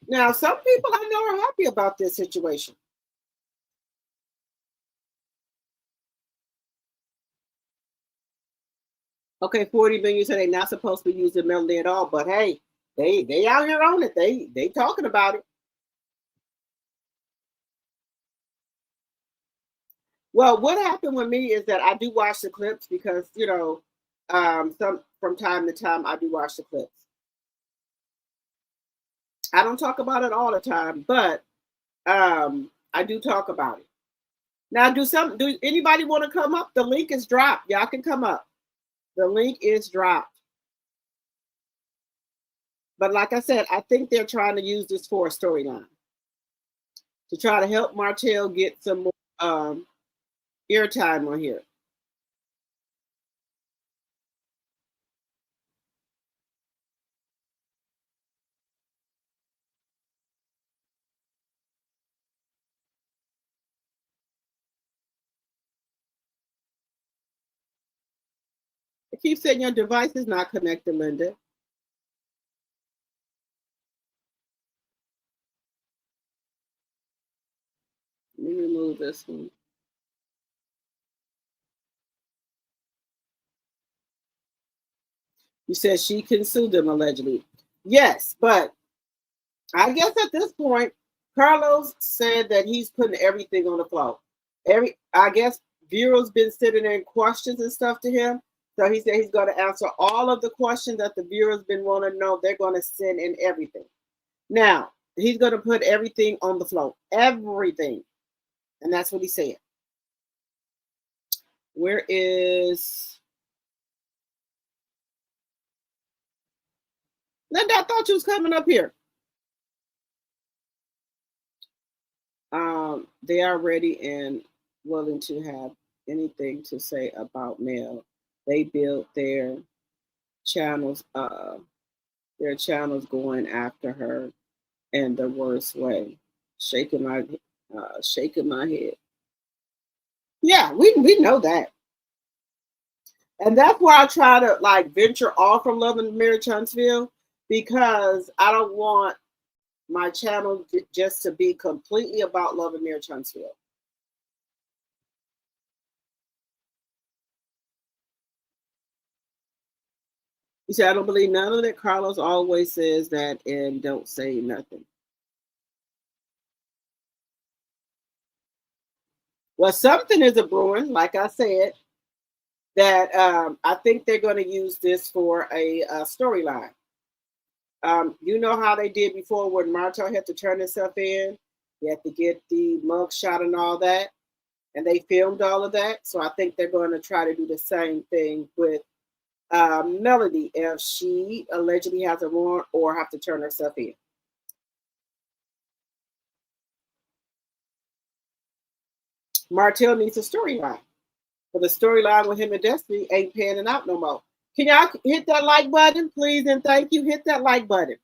Now, some people I know are happy about this situation. Okay, 40 million said they're not supposed to be using Melody at all, but hey, they out here on it. They talking about it. Well, what happened with me is that I do watch the clips because some from time to time I do watch the clips. I don't talk about it all the time, but I do talk about it. Now, do anybody want to come up? The link is dropped. Y'all can come up. The link is dropped. But like I said, I think they're trying to use this for a storyline to try to help Martell get some more airtime on here. It keeps saying your device is not connected, Linda. Let me remove this one. You said she can sue them allegedly. Yes, but I guess at this point, Carlos said that he's putting everything on the floor. I guess Bureau's been sitting there in questions and stuff to him. So he said he's going to answer all of the questions that the Bureau's been wanting to know. They're going to send in everything. Now, he's going to put everything on the floor. Everything. And that's what he said. Where is Linda? I thought you was coming up here. They are ready and willing to have anything to say about Mel. They built channels, their channels going after her in the worst way. Shaking my head. Yeah, we know that. And that's why I try to like venture off from Love and Marriage Huntsville, because I don't want my channel just to be completely about Love and Marriage Huntsville. You see, I don't believe none of that. Carlos always says that and don't say nothing. Well, something is a brewing, like I said, that I think they're going to use this for a storyline. You know how they did before when Martell had to turn himself in? He had to get the mug shot and all that. And they filmed all of that. So I think they're going to try to do the same thing with Melody if she allegedly has a warrant or have to turn herself in. Martell needs a storyline. But the storyline with him and Destiny ain't panning out no more. Can y'all hit that like button, please? And thank you. Hit that like button.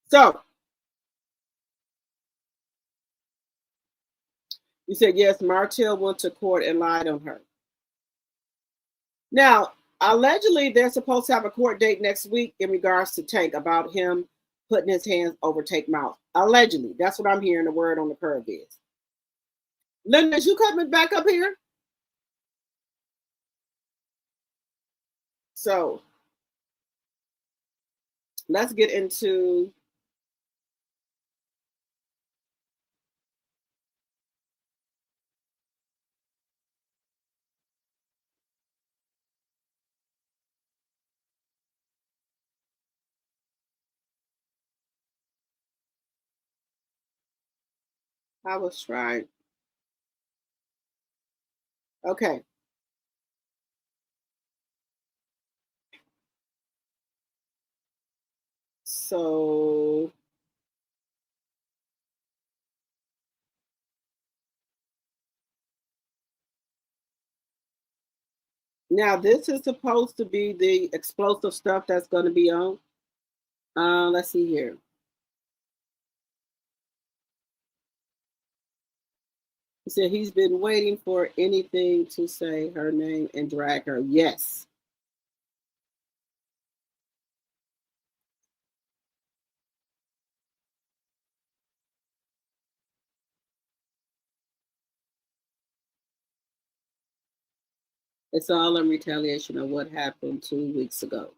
So, you said, yes, Martell went to court and lied on her. Now, allegedly, they're supposed to have a court date next week in regards to Tank about him putting his hands over Tank's mouth. Allegedly. That's what I'm hearing the word on the curve is. Linda, is you coming back up here? So, let's get into I was trying. Okay. So now this is supposed to be the explosive stuff that's going to be on. Let's see here. He said he's been waiting for anything to say her name and drag her. Yes. It's all in retaliation of what happened 2 weeks ago.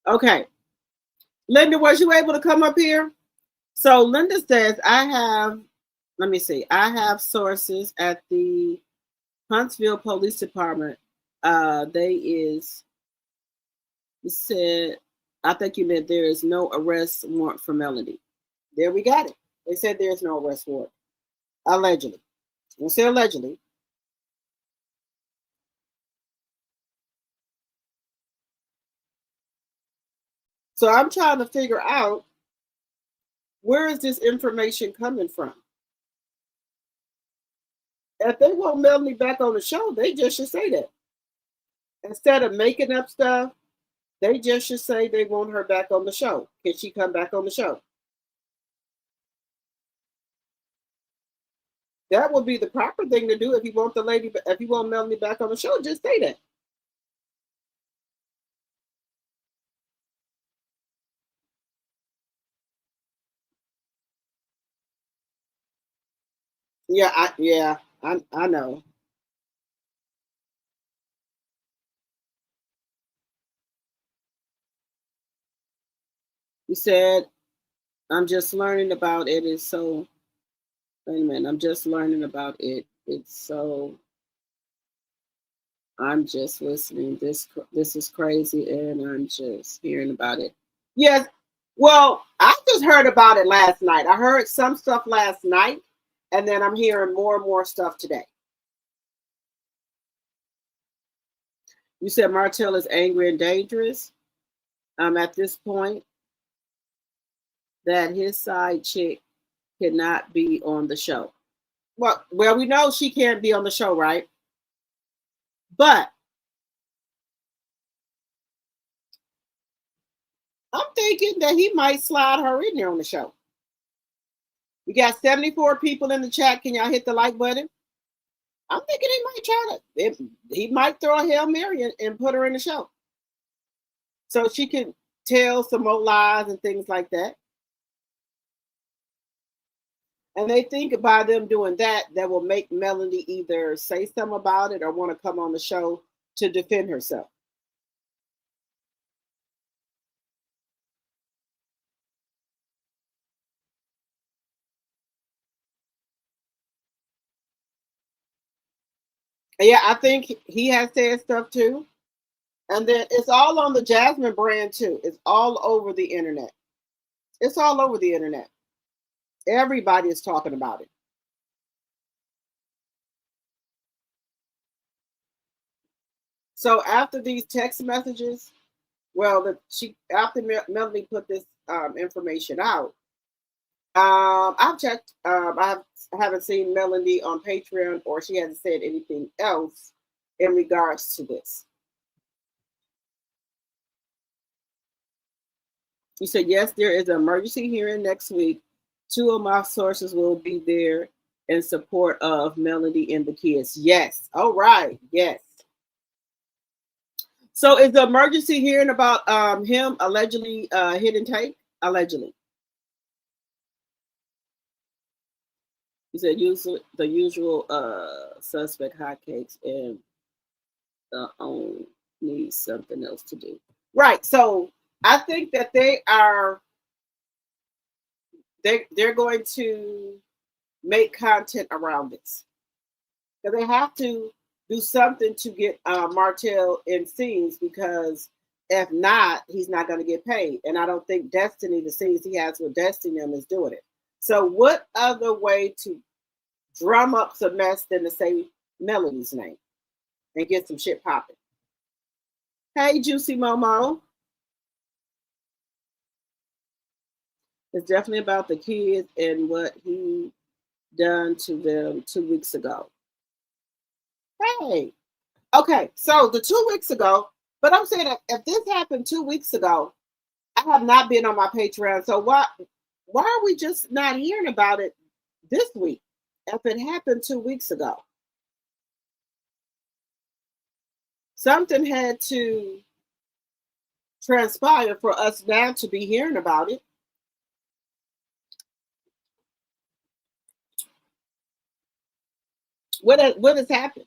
Okay. Linda, was you able to come up here? So Linda says, let me see, I have sources at the Huntsville Police Department. You said, I think you meant there is no arrest warrant for Melody. There we got it. They said there's no arrest warrant. Allegedly. We'll say allegedly. So I'm trying to figure out, where is this information coming from? If they want Melanie back on the show, they just should say that. Instead of making up stuff, they just should say they want her back on the show. Can she come back on the show? That would be the proper thing to do if you want Melanie back on the show. Just say that. I know. You said, I'm just learning about it. It's so, wait a minute, I'm just learning about it. It's so, I'm just listening. This is crazy, and I'm just hearing about it. Yes. Well, I just heard about it last night. I heard some stuff last night, and then I'm hearing more and more stuff today. You said Martell is angry and dangerous. At this point, that his side chick cannot be on the show. Well, we know she can't be on the show, right? But I'm thinking that he might slide her in there on the show. We got 74 people in the chat. Can y'all hit the like button? I'm thinking he might throw a Hail Mary and put her in the show. So she can tell some more lies and things like that. And they think by them doing that will make Melanie either say something about it or want to come on the show to defend herself. Yeah, I think he has said stuff too. And then it's all on the Jasmine brand too. It's all over the internet. It's all over the internet. Everybody is talking about it. So after these text messages, after Melanie put this information out, I've checked. I haven't seen Melanie on Patreon, or she hasn't said anything else in regards to this. You said, yes, there is an emergency hearing next week. 2 of my sources will be there in support of Melody and the kids. Yes. All right. Yes. So is the emergency hearing about him allegedly hitting Tank? Allegedly. You said the usual suspect hotcakes and the own needs something else to do. Right. So I think that they're going to make content around this. So they have to do something to get Martell in scenes, because If not, he's not going to get paid. And I don't think Destiny, the scenes he has with Destiny, is doing it. So what other way to drum up some mess than to say Melody's name and get some shit popping? Hey, Juicy Momo. It's definitely about the kids and what he done to them 2 weeks ago. Hey. Okay, so the 2 weeks ago, but I'm saying if this happened 2 weeks ago, I have not been on my Patreon. So why are we just not hearing about it this week? If it happened 2 weeks ago, something had to transpire for us now to be hearing about it. What has happened?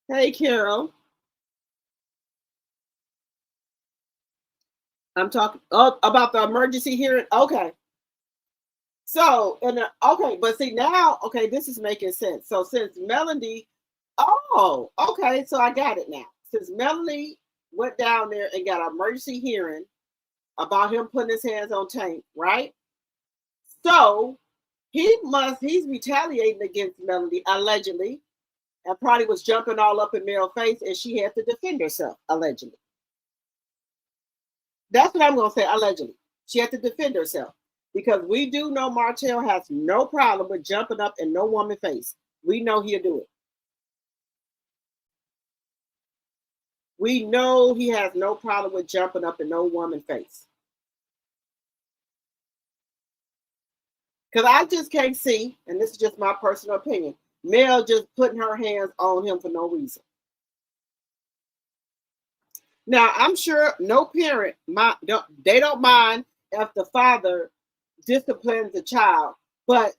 Hey, Carol. I'm talking about the emergency hearing. Okay. So, okay, but see now, okay, this is making sense. So since Melody, okay, so I got it now. Since Melody went down there and got an emergency hearing about him putting his hands on Tank, right? So he's retaliating against Melody, allegedly, and probably was jumping all up in Mel's face, and she had to defend herself, allegedly. That's what I'm going to say, allegedly. She had to defend herself. Because we do know Martell has no problem with jumping up in no woman's face. We know he'll do it. We know he has no problem with jumping up in no woman's face. Because I just can't see, and this is just my personal opinion, Mel just putting her hands on him for no reason. Now, I'm sure no parent, they don't mind if the father disciplines the child, but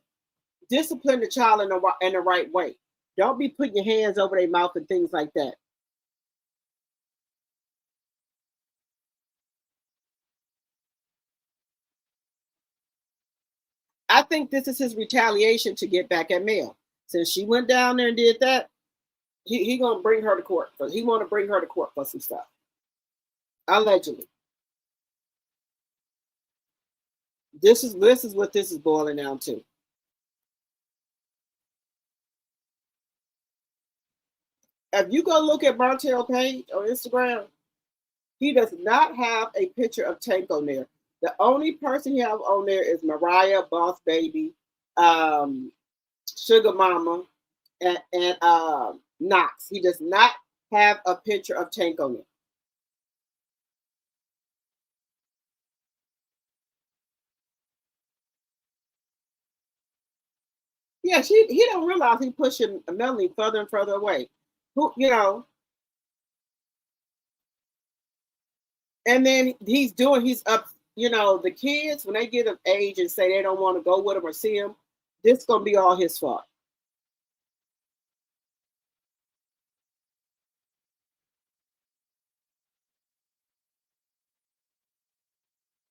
discipline the child in the right way. Don't be putting your hands over their mouth and things like that. I think this is his retaliation to get back at Mel. Since she went down there and did that, he gonna bring her to court. He want to bring her to court for some stuff. Allegedly. This is what this is boiling down to. If you go look at Martell page on Instagram, he does not have a picture of Tank on there. The only person he have on there is Mariah, Boss Baby, Sugar Mama, and Knox. He does not have a picture of Tank on there. Yeah, he don't realize he's pushing Melanie further and further away. And then he's up, the kids, when they get of age and say they don't want to go with him or see him, this is going to be all his fault.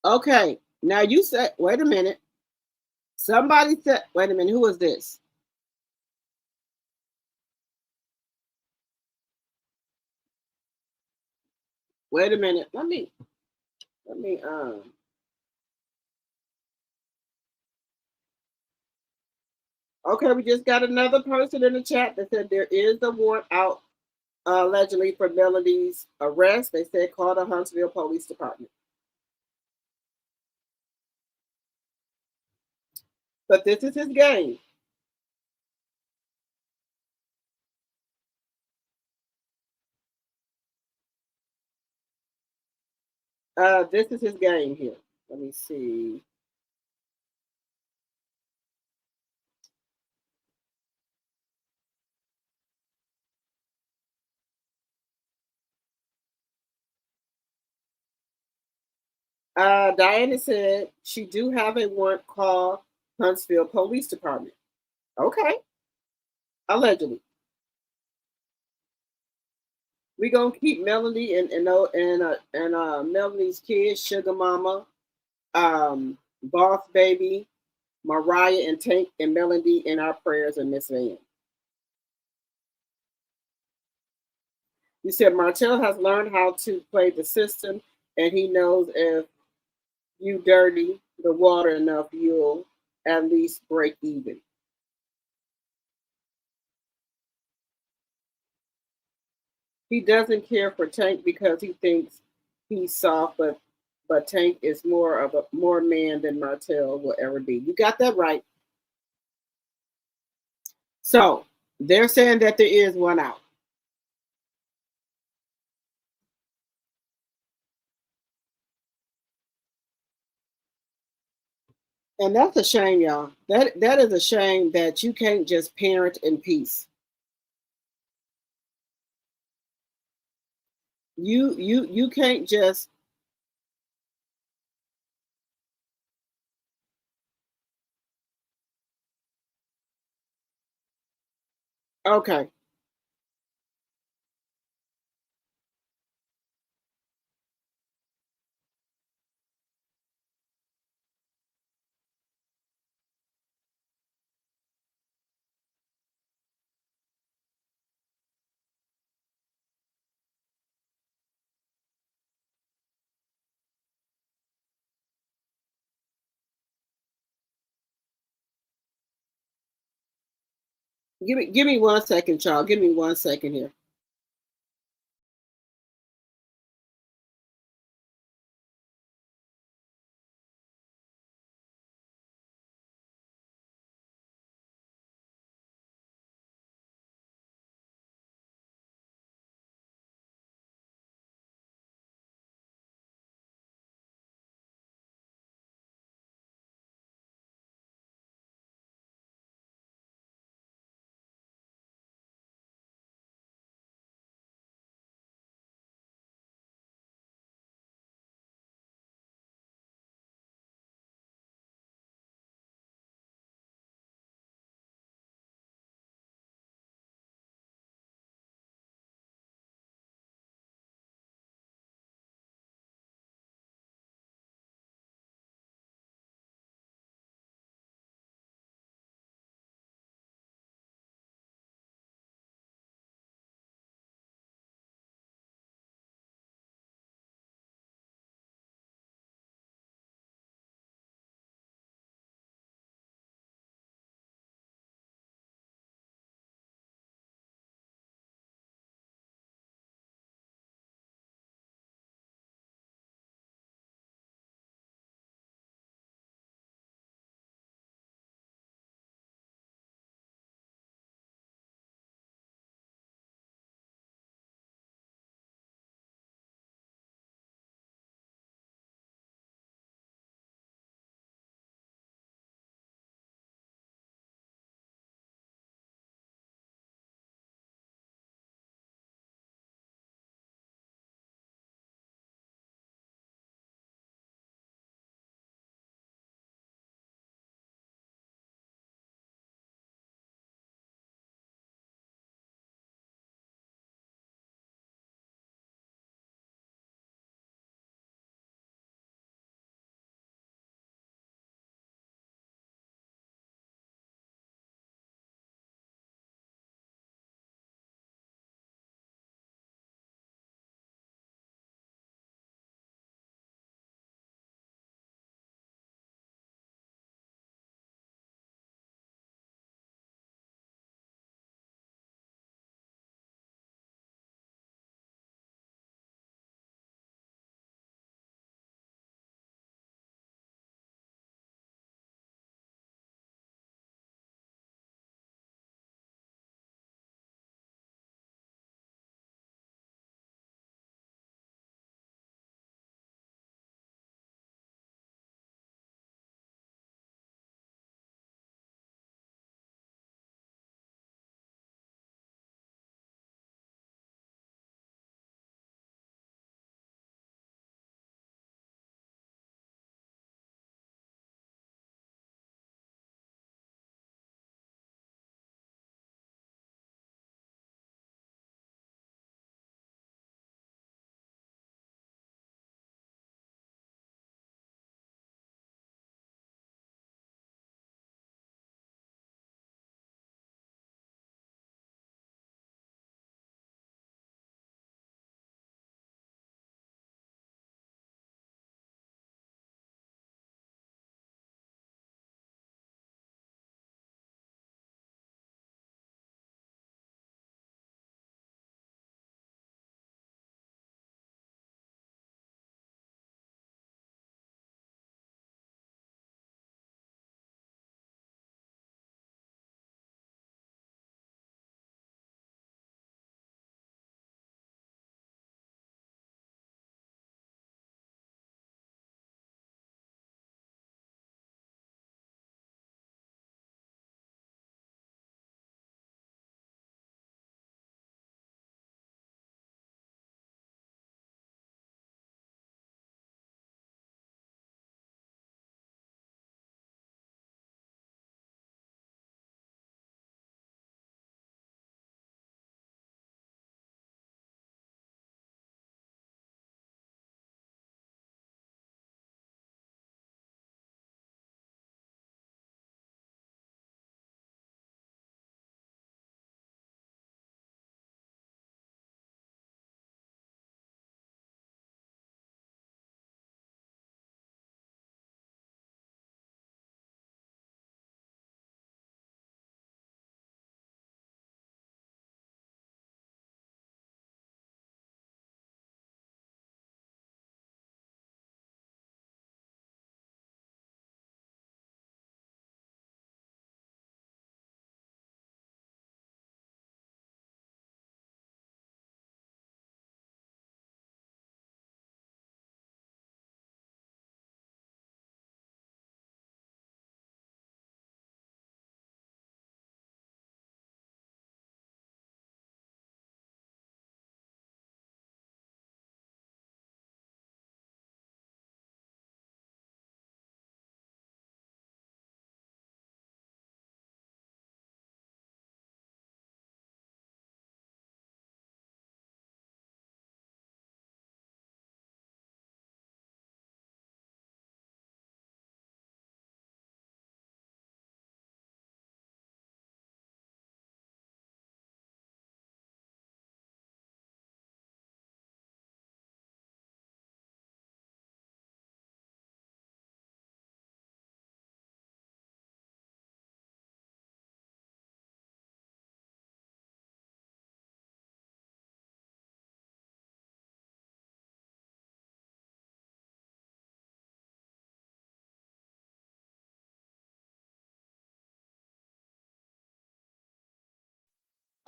Okay, now you said, wait a minute. Somebody said, wait a minute, who is this? Wait a minute. Let me Okay, we just got another person in the chat that said there is a warrant out allegedly for Melody's arrest. They said call the Huntsville Police Department. But this is his game. This is his game here. Let me see. Diana said she do have a warrant called Huntsville Police Department. Okay. Allegedly. We're gonna keep Melody and Melody's kids, Sugar Mama, Boss Baby, Mariah and Tank and Melody in our prayers and Miss Van. You said Martell has learned how to play the system, and he knows if you dirty the water enough, you'll at least break even. He doesn't care for Tank because he thinks he's soft, but Tank is more of a more man than Martell will ever be. You got that right. So they're saying that there is one out. And that's a shame, y'all. That is a shame that you can't just parent in peace. You can't just okay. Give me 1 second, child. Give me 1 second here.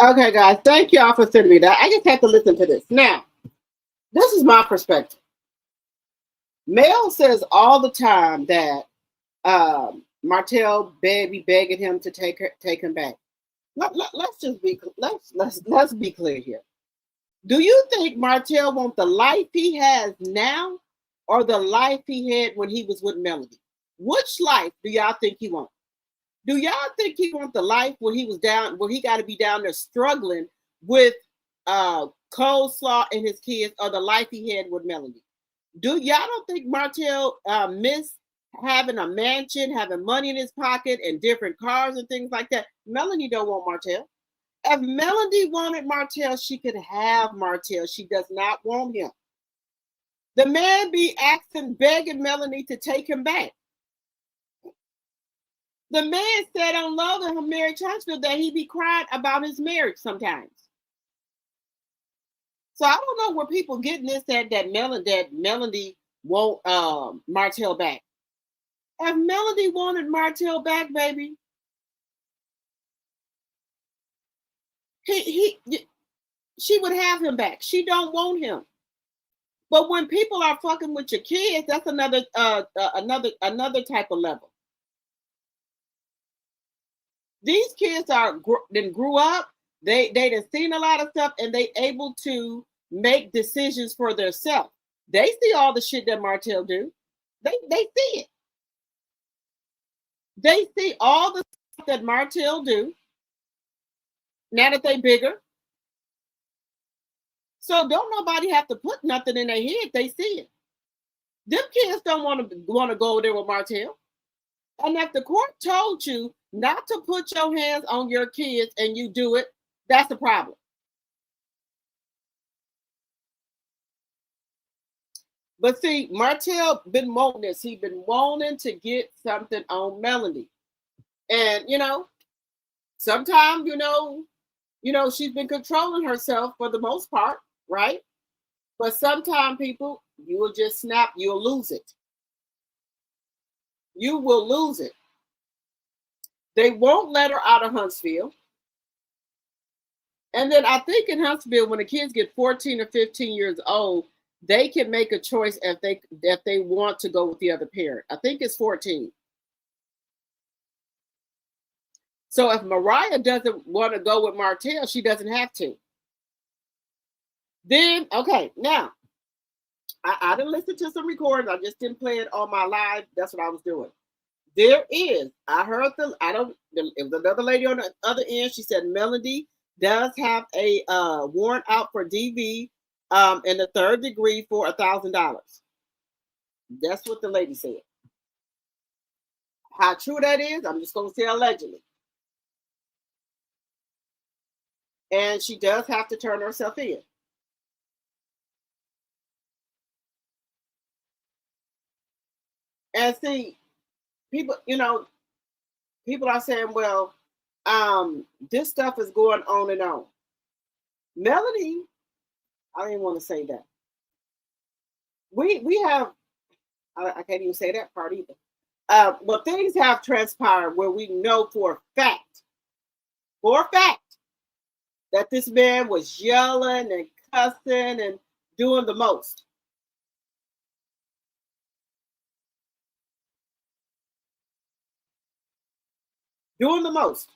Okay, guys, thank y'all for sending me that. I just have to listen to this. Now, this is my perspective. Mel says all the time that Martell be begging him to take him back. Let's just be let's be clear here. Do you think Martell wants the life he has now, or the life he had when he was with Melody? Which life do y'all think he wants? Do y'all think he wants the life where he was down, where he got to be down there struggling with coleslaw and his kids, or the life he had with Melody? Do y'all don't think Martell miss having a mansion, having money in his pocket, and different cars and things like that? Melody don't want Martell. If Melody wanted Martell, she could have Martell. She does not want him. The man be asking, begging Melanie to take him back. The man said on Love and Her Marriage Huntsville that he be crying about his marriage sometimes. So I don't know where people getting this that Melody won't Martell back. If Melody wanted Martell back, baby, she would have him back. She don't want him. But when people are fucking with your kids, that's another type of level. These kids grew up. They done seen a lot of stuff, and they able to make decisions for themselves. They see all the shit that Martell do. They see it. They see all the stuff that Martell do. Now that they bigger. So don't nobody have to put nothing in their head. They see it. Them kids don't want to go there with Martell. And if the court told you not to put your hands on your kids and you do it, that's the problem. But see, Martell been wanting this. He been wanting to get something on Melody. And, sometimes, she's been controlling herself for the most part, right? But sometimes people, you will just snap, you'll lose it. You will lose it. They won't let her out of Huntsville. And then I think in Huntsville, when the kids get 14 or 15 years old, they can make a choice if they want to go with the other parent. I think it's 14. So if Mariah doesn't want to go with Martell, she doesn't have to. Then, okay, now, I didn't listen to some recordings. I just didn't play it on my live. That's what I was doing. There is, I heard it was another lady on the other end. She said Melody does have a warrant out for DV in the 3rd degree for $1,000. That's what the lady said. How true that is, I'm just going to say allegedly. And she does have to turn herself in. And see, people are saying, well, this stuff is going on and on. Melody, I don't even want to say that. We have, I can't even say that part either. But things have transpired where we know for a fact, that this man was yelling and cussing and doing the most. Doing the most.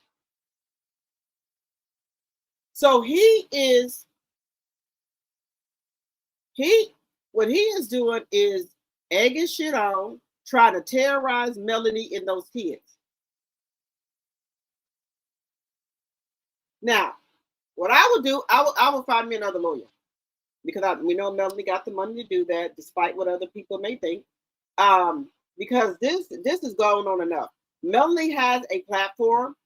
So what he is doing is egging shit on, trying to terrorize Melanie and those kids. Now, what I would do, I would find me another lawyer, because we know Melanie got the money to do that, despite what other people may think. Because this is going on enough. Melanie has a platform,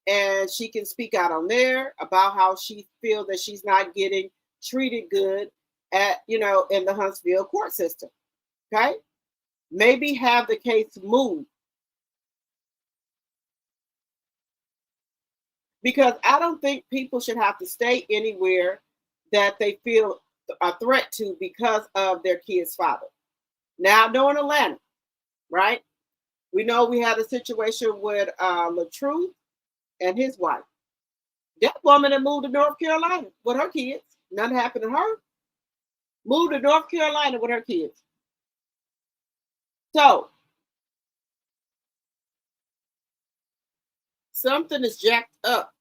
and she can speak out on there about how she feels that she's not getting treated good in the Huntsville court system. Okay, maybe have the case moved. Because I don't think people should have to stay anywhere that they feel a threat to because of their kid's father. Now, I know in Atlanta, right? We know we had a situation with LaTruth and his wife. That woman that moved to North Carolina with her kids, nothing happened to her. Moved to North Carolina with her kids. So something is jacked up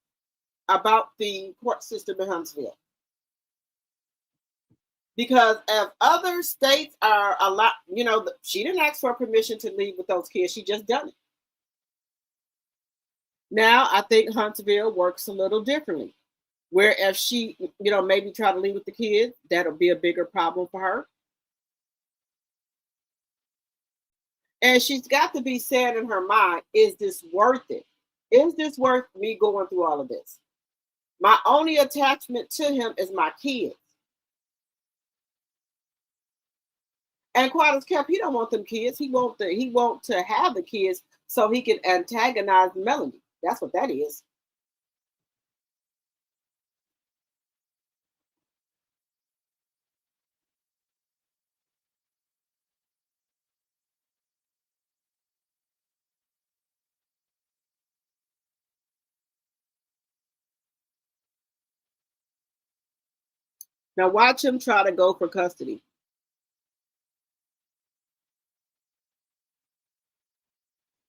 about the court system in Huntsville. Because if other states are a lot, she didn't ask for permission to leave with those kids. She just done it. Now I think Huntsville works a little differently. Where if she, maybe try to leave with the kids, that'll be a bigger problem for her. And she's got to be saying in her mind, is this worth it? Is this worth me going through all of this? My only attachment to him is my kids. And quite as kept, he don't want them kids. He want to have the kids so he can antagonize Melanie. That's what that is. Now watch him try to go for custody.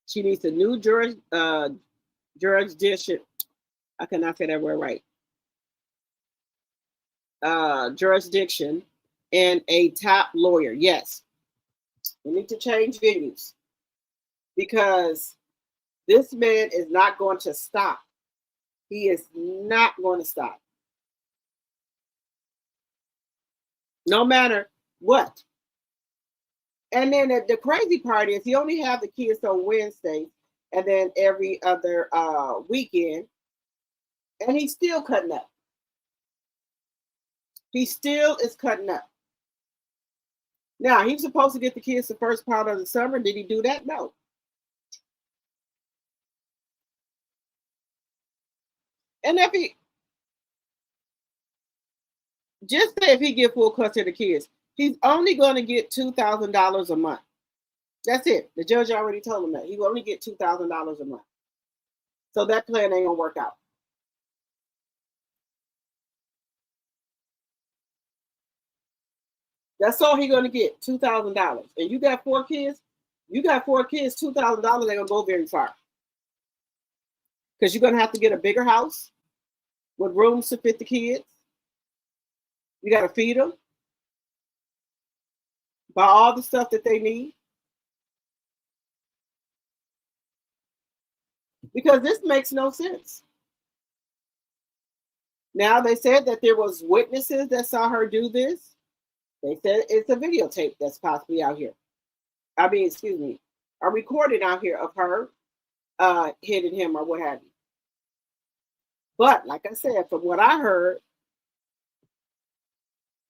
She needs a new jurisdiction. I cannot say that word right. Jurisdiction and a top lawyer. Yes. We need to change venues because this man is not going to stop. He is not going to stop. No matter what. And then the crazy part is he only have the kids on Wednesday and then every other weekend. And he's still cutting up. He still is cutting up. Now, he was supposed to get the kids the first part of the summer. Did he do that? No. And if he, just say if he get full custody of the kids, he's only going to get $2,000 a month. That's it. The judge already told him that. He will only get $2,000 a month. So that plan ain't going to work out. That's all he's going to get, $2,000. And you got 4 kids, $2,000 ain't going to go very far. Because you're going to have to get a bigger house with rooms to fit the kids. You got to feed them, buy all the stuff that they need. Because this makes no sense. Now, they said that there was witnesses that saw her do this. They said it's a videotape that's possibly out here. A recording out here of her hitting him or what have you. But like I said, from what I heard,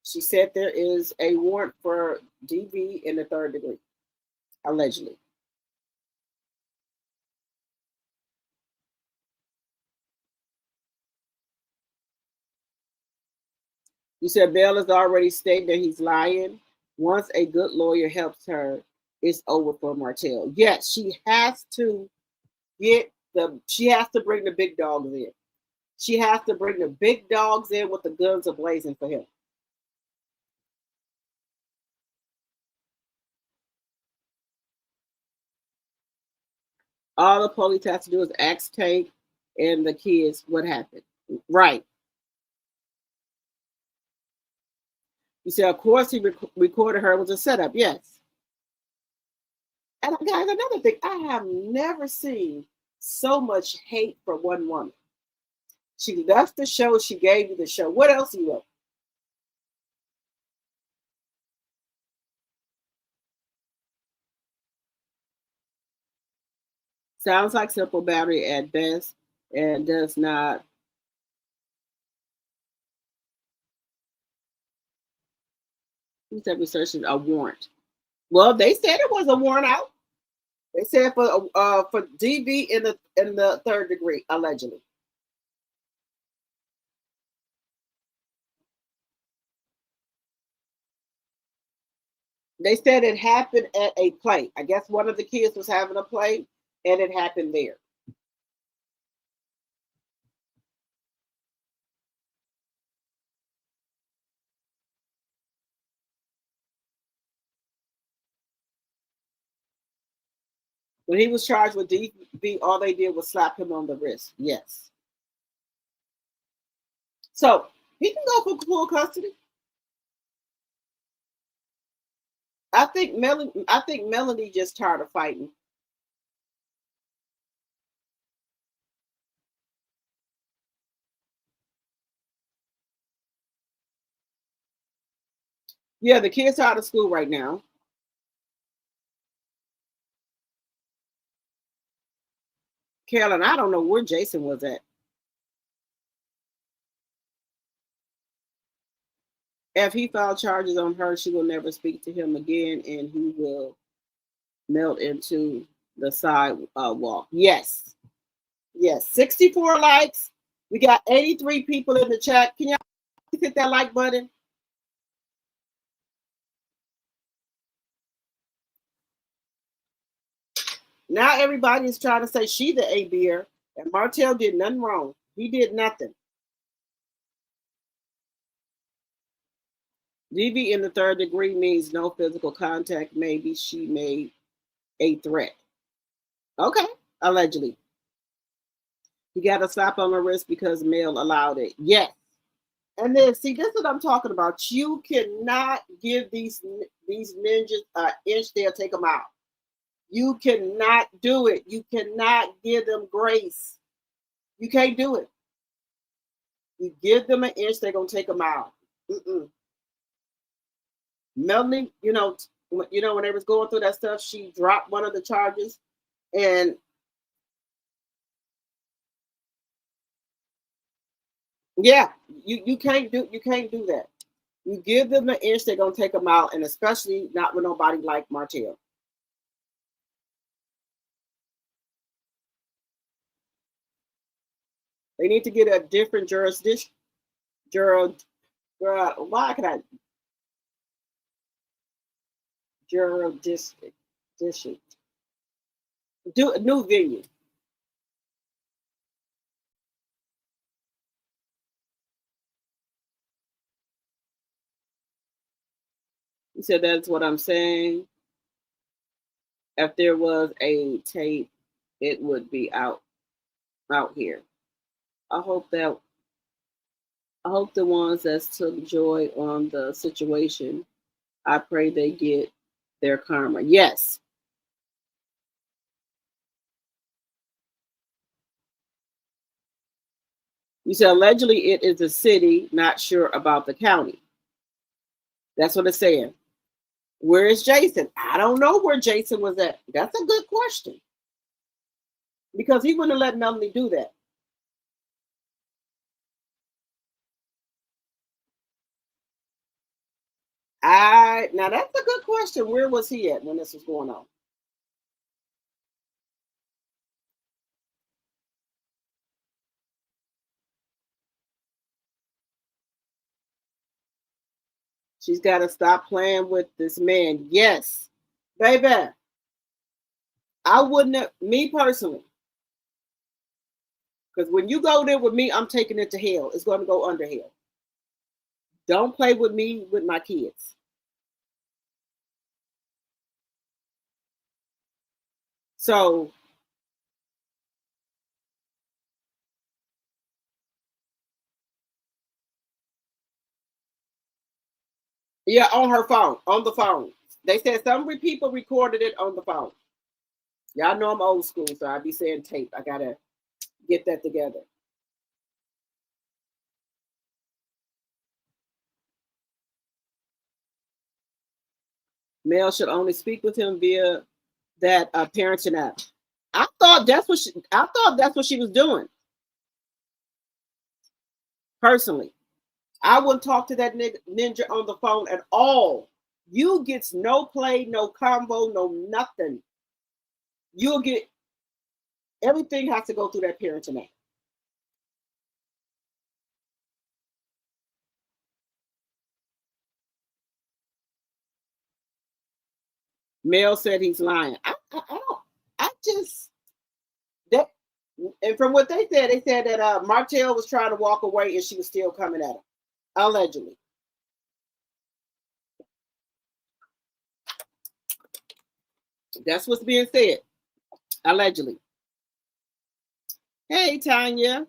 she said there is a warrant for DV in the 3rd degree, allegedly. You said Bell has already stated that he's lying. Once a good lawyer helps her, it's over for Martell. Yes, she has to bring the big dogs in. She has to bring the big dogs in with the guns ablazing for him. All the police have to do is ask Tank and the kids what happened. Right. You said, of course, he recorded her. It was a setup. Yes. And guys, another thing, I have never seen so much hate for one woman. She left the show. She gave you the show. What else you want? Sounds like simple battery at best and does not. Who said researching a warrant? Well, they said it was a warrant out. They said for DV in the 3rd degree, allegedly. They said it happened at a play. I guess one of the kids was having a play, and it happened there. When he was charged with DV, all they did was slap him on the wrist. Yes. So he can go for full custody. I think Melanie just tired of fighting. Yeah, the kids are out of school right now. Carolyn, I don't know where Jason was at. If he filed charges on her, she will never speak to him again, and he will melt into the sidewalk. Yes. Yes. 64 likes. We got 83 people in the chat. Can y'all hit that like button? Now everybody is trying to say she the A-beer, and Martell did nothing wrong. He did nothing. DV in the third degree means no physical contact. Maybe she made a threat. Okay, allegedly. He got a slap on the wrist because Mel allowed it. Yes. And then, see, this is what I'm talking about. You cannot give these ninjas an inch, they'll take them out. You cannot do it. You cannot give them grace. You can't do it. You give them an inch, they're going to take them out. Melanie, you know, when they was going through that stuff, she dropped one of the charges, and yeah, you can't do that. You give them an inch, they're gonna take them out, and especially not with nobody like Martell. They need to get a different jurisdiction. Why can I? Jurisdiction. Do a new venue. He said that's what I'm saying. If there was a tape, it would be out here. I hope the ones that took joy on the situation, I pray they get their karma. Yes. You said allegedly it is the city, not sure about the county. That's what it's saying. Where is Jason? I don't know where Jason was at. That's a good question. Because he wouldn't have let Melanie do that. Now that's a good question. Where was he at when this was going on? She's got to stop playing with this man. Yes, baby. I wouldn't have, me personally. Because when you go there with me, I'm taking it to hell. It's going to go under hell. Don't play with me with my kids. So, yeah, on her phone, on the phone. They said some people recorded it on the phone. Y'all know I'm old school, so I be saying tape. I got to get that together. Mel should only speak with him via that parenting app. I thought that's what she was doing. Personally, I wouldn't talk to that ninja on the phone at all. You gets no play, no combo, no nothing. You'll get everything has to go through that parenting app. Mel said he's lying. I just that, and from what they said that Martell was trying to walk away and she was still coming at him, allegedly. That's what's being said. Allegedly. Hey, Tanya.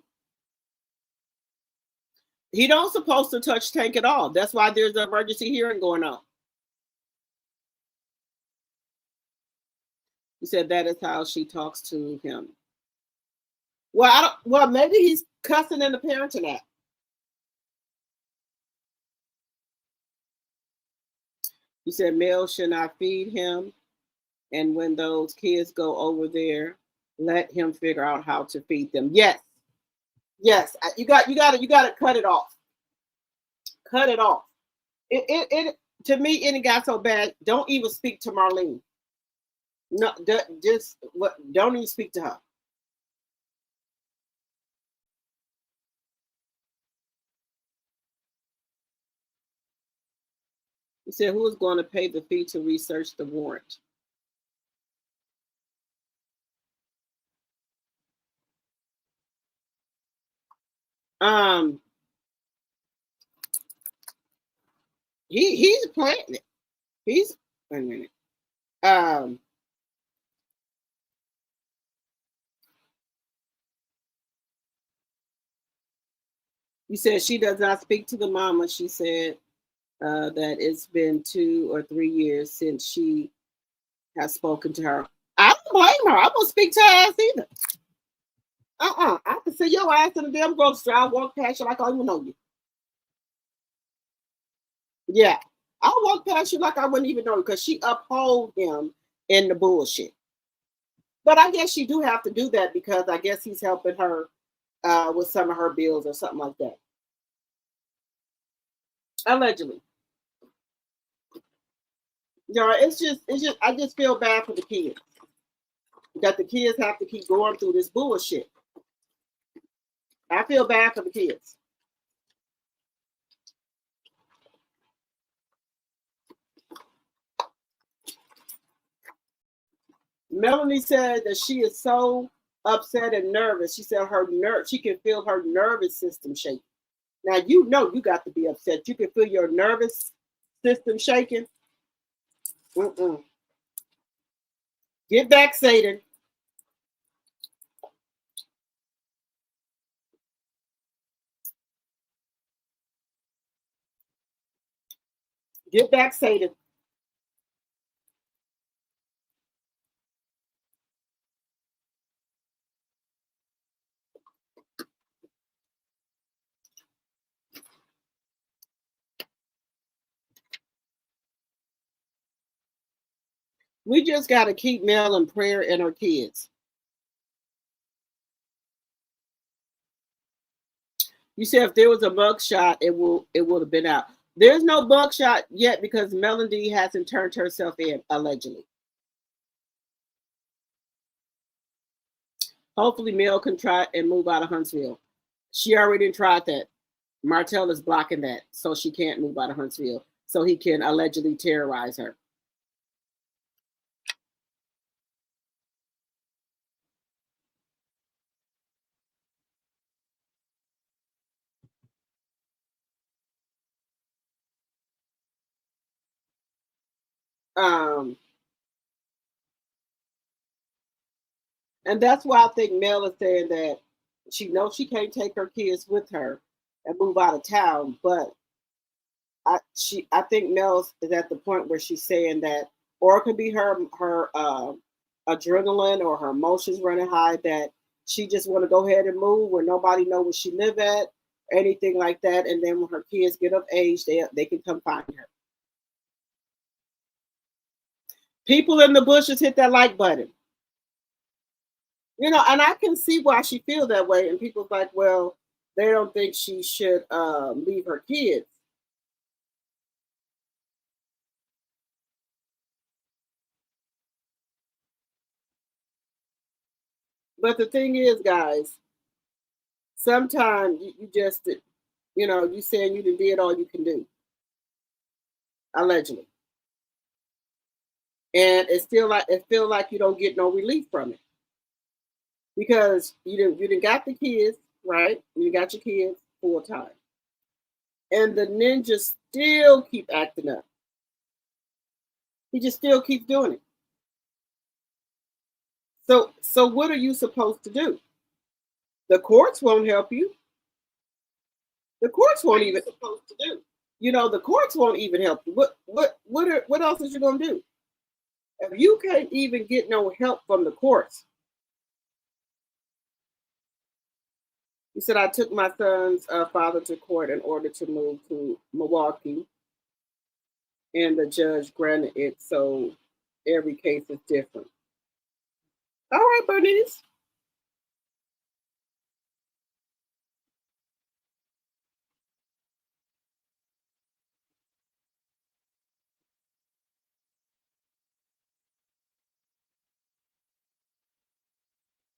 He don't supposed to touch Tank at all. That's why there's an emergency hearing going on. He said that is how she talks to him. Well, maybe he's cussing in the parenting act. He said Mel should not feed him, and when those kids go over there, let him figure out how to feed them. Yes, you got to cut it off. Cut it off. It to me it got so bad. Don't even speak to Marlene. No, just what? Don't even speak to her. He said, "Who is going to pay the fee to research the warrant?" He's planning it. Wait a minute. You said she does not speak to the mama. She said that it's been 2 or 3 years since she has spoken to her. I don't blame her. I won't speak to her ass either. I can see your ass in the damn grocery store. I walk past you like I don't even know you. Yeah. I'll walk past you like I wouldn't even know you because she uphold him in the bullshit. But I guess she do have to do that because I guess he's helping her with some of her bills or something like that. Allegedly. Yeah, it's just I just feel bad for the kids. That the kids have to keep going through this bullshit. I feel bad for the kids. Melanie said that she is so upset and nervous. She said she can feel her nervous system shaking. Now you know you got to be upset. You can feel your nervous system shaking. Get back, Satan. Get back, Satan. We just got to keep Mel in prayer and her kids. You said if there was a mugshot, it would have been out. There's no mugshot yet because Melody hasn't turned herself in, allegedly. Hopefully Mel can try and move out of Huntsville. She already tried that. Martell is blocking that, so she can't move out of Huntsville, so he can allegedly terrorize her. And that's why I think Mel is saying that she knows she can't take her kids with her and move out of town, but I think Mel is at the point where she's saying that, or it could be her adrenaline or her emotions running high that she just want to go ahead and move where nobody know where she live at, or anything like that, and then when her kids get of age, they can come find her. People in the bushes hit that like button. And I can see why she feels that way. And people's like, well, they don't think she should leave her kids. But the thing is, guys, sometimes you just, you saying you did all you can do, allegedly, and it feel like you don't get no relief from it because you didn't got the kids right, you got your kids full time, and the ninja still keep acting up. He just still keeps doing it. So what are you supposed to do? The courts won't help you. The courts won't even supposed to do. The courts won't even help you. What else is you gonna do? If you can't even get no help from the courts. He said, I took my son's father to court in order to move to Milwaukee, and the judge granted it, so every case is different. All right, Bernice.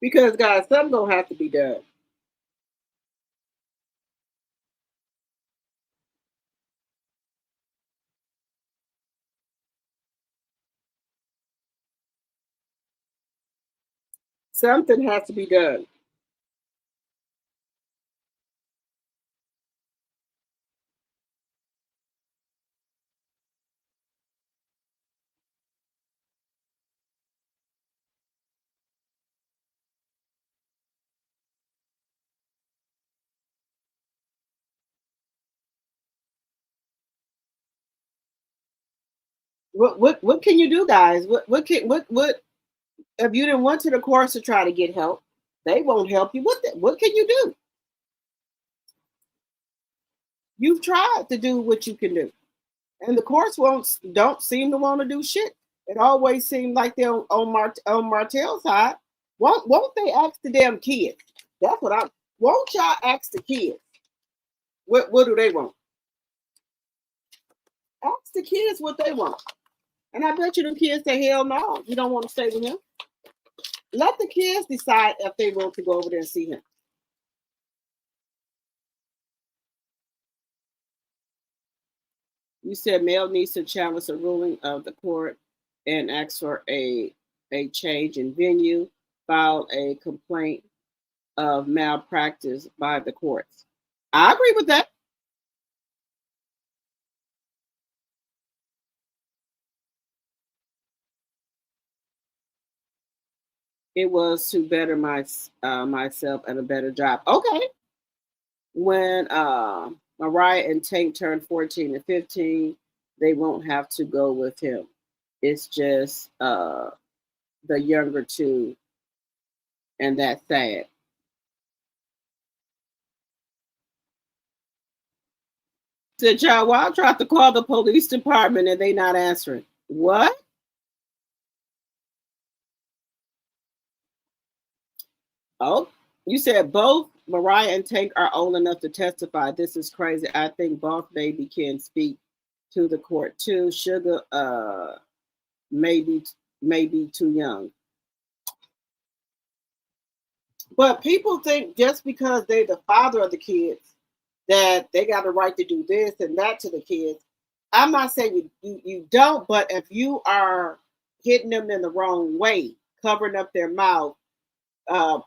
Because, guys, something gonna have to be done. Something has to be done. What can you do, guys? What if you didn't went to the courts to try to get help? They won't help you. What can you do? You've tried to do what you can do, and the courts don't seem to want to do shit. It always seems like they're on Martell's side. Won't they ask the damn kids? That's what I won't y'all ask the kids. What do they want? Ask the kids what they want. And I bet you the kids say, hell no, you don't want to stay with him. Let the kids decide if they want to go over there and see him. You said Mel needs to challenge the ruling of the court and ask for a change in venue, file a complaint of malpractice by the courts. I agree with that. It was to better myself and a better job. Okay. When Mariah and Tank turned 14 and 15, they won't have to go with him. It's just the younger two, and that's sad. Said, y'all, well, I tried to call the police department and they not answering. What? Oh, you said both Mariah and Tank are old enough to testify. This is crazy. I think Boss Baby can speak to the court too. Sugar maybe too young. But people think just because they're the father of the kids that they got a right to do this and that to the kids. I'm not saying you don't, but if you are hitting them in the wrong way, covering up their mouth,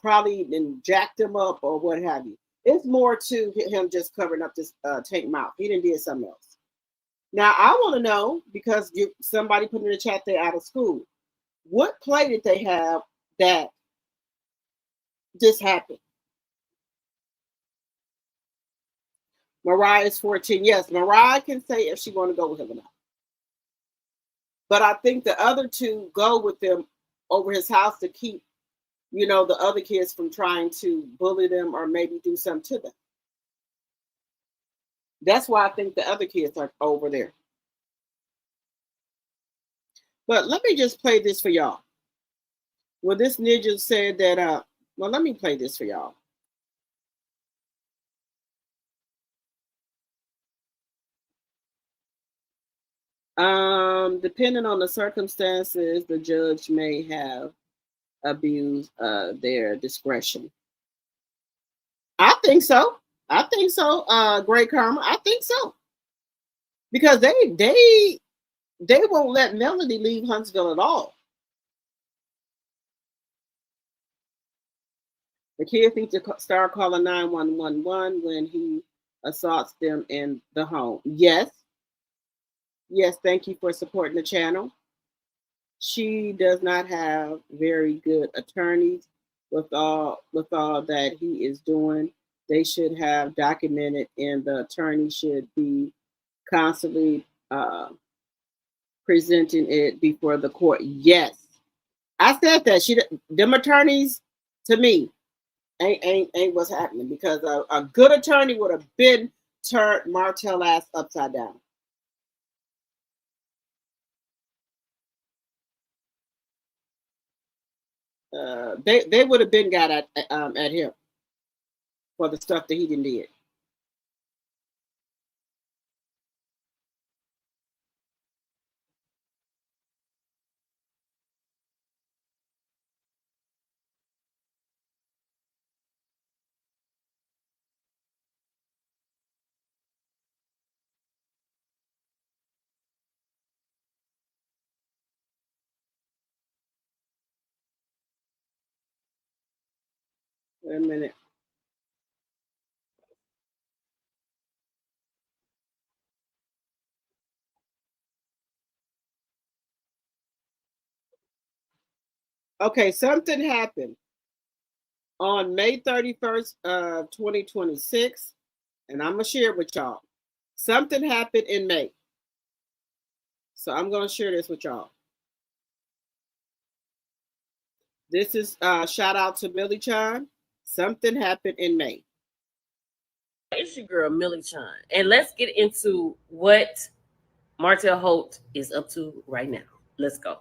probably and jacked them up or what have you. It's more to him just covering up this Tank mouth. He didn't do something else. Now I want to know because somebody put in the chat they're out of school. What play did they have that this happened? Mariah is 14. Yes, Mariah can say if she want to go with him or not. But I think the other two go with them over his house to keep, the other kids from trying to bully them or maybe do something to them. That's why I think the other kids are over there. But let me just play this for y'all. Well, this ninja said that, well, let me play this for y'all. Depending on the circumstances, the judge may have abused their discretion. I think so. Great Karma. I think so. Because they won't let Melody leave Huntsville at all. The kids need to start calling 911 when he assaults them in the home. Yes. Yes, thank you for supporting the channel. she does not have very good attorneys with all that he is doing. They should have documented, and the attorney should be constantly presenting it before the court. Yes, I said that. Them attorneys, to me, ain't what's happening, because a good attorney would have been turned Martell ass upside down. They would have been got at him for the stuff that he didn't did. Wait a minute. Okay, something happened on May 31st of 2026, and I'm going to share it with y'all. Something happened in May. So I'm going to share this with y'all. This is shout out to Millie Chan. Something happened in May. It's your girl, Millie Chan. And let's get into what Martell Holt is up to right now. Let's go.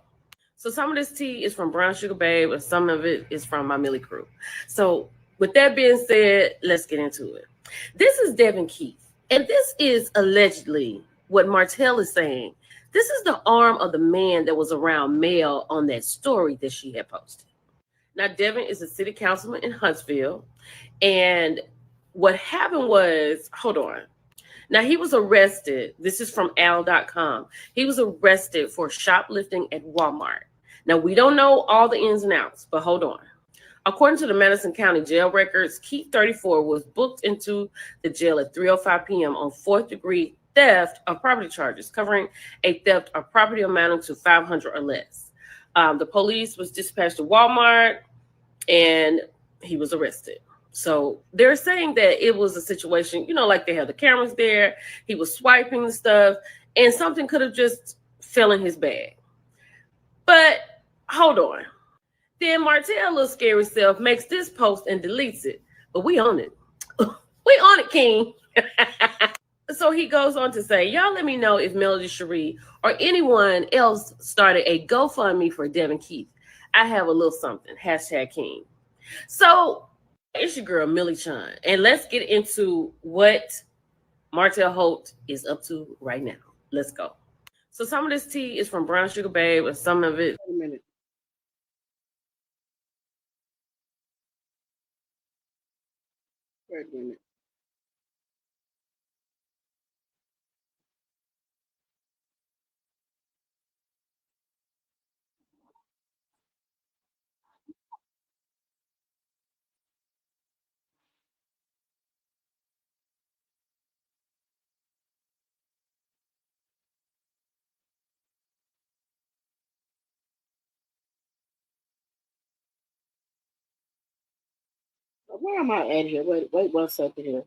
So some of this tea is from Brown Sugar Babe, and some of it is from my Millie crew. So with that being said, let's get into it. This is Devin Keith, and this is allegedly what Martell is saying. This is the arm of the man that was around Mel on that story that she had posted. Now, Devin is a city councilman in Huntsville, and what happened was, hold on. Now, he was arrested. This is from al.com. He was arrested for shoplifting at Walmart. Now, we don't know all the ins and outs, but hold on. According to the Madison County jail records, Keith 34 was booked into the jail at 3:05 p.m. on fourth-degree theft of property charges, covering a theft of property amounting to $500 or less. The police was dispatched to Walmart, and he was arrested. So they're saying that it was a situation, like they have the cameras there. He was swiping the stuff, and something could have just fell in his bag. But hold on. Then Martell, little scary self, makes this post and deletes it. But we own it. We own it, King. So he goes on to say, y'all let me know if Melody Cherie or anyone else started a GoFundMe for Devin Keith. I have a little something. #King. So it's your girl, Millie Chan. And let's get into what Martell Holt is up to right now. Let's go. So some of this tea is from Brown Sugar Babe, and some of it. Wait a minute. Wait a minute. Where am I at here? Wait 1 second here.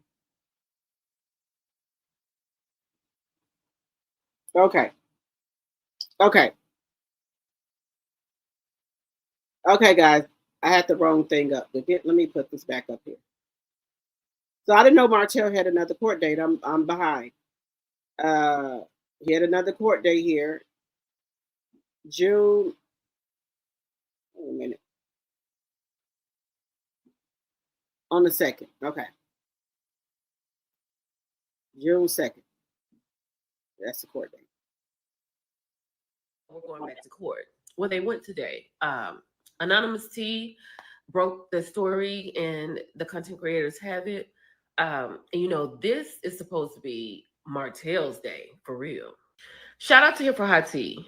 Okay. Okay, guys. I had the wrong thing up. Let me put this back up here. So I didn't know Martell had another court date. I'm behind. He had another court date here. June. Wait a minute. On the 2nd. Okay. June 2nd. That's the court date. We're going back to court. Well, they went today. Anonymous T broke the story, and the content creators have it. And this is supposed to be Martell's day for real. Shout out to him for hot tea.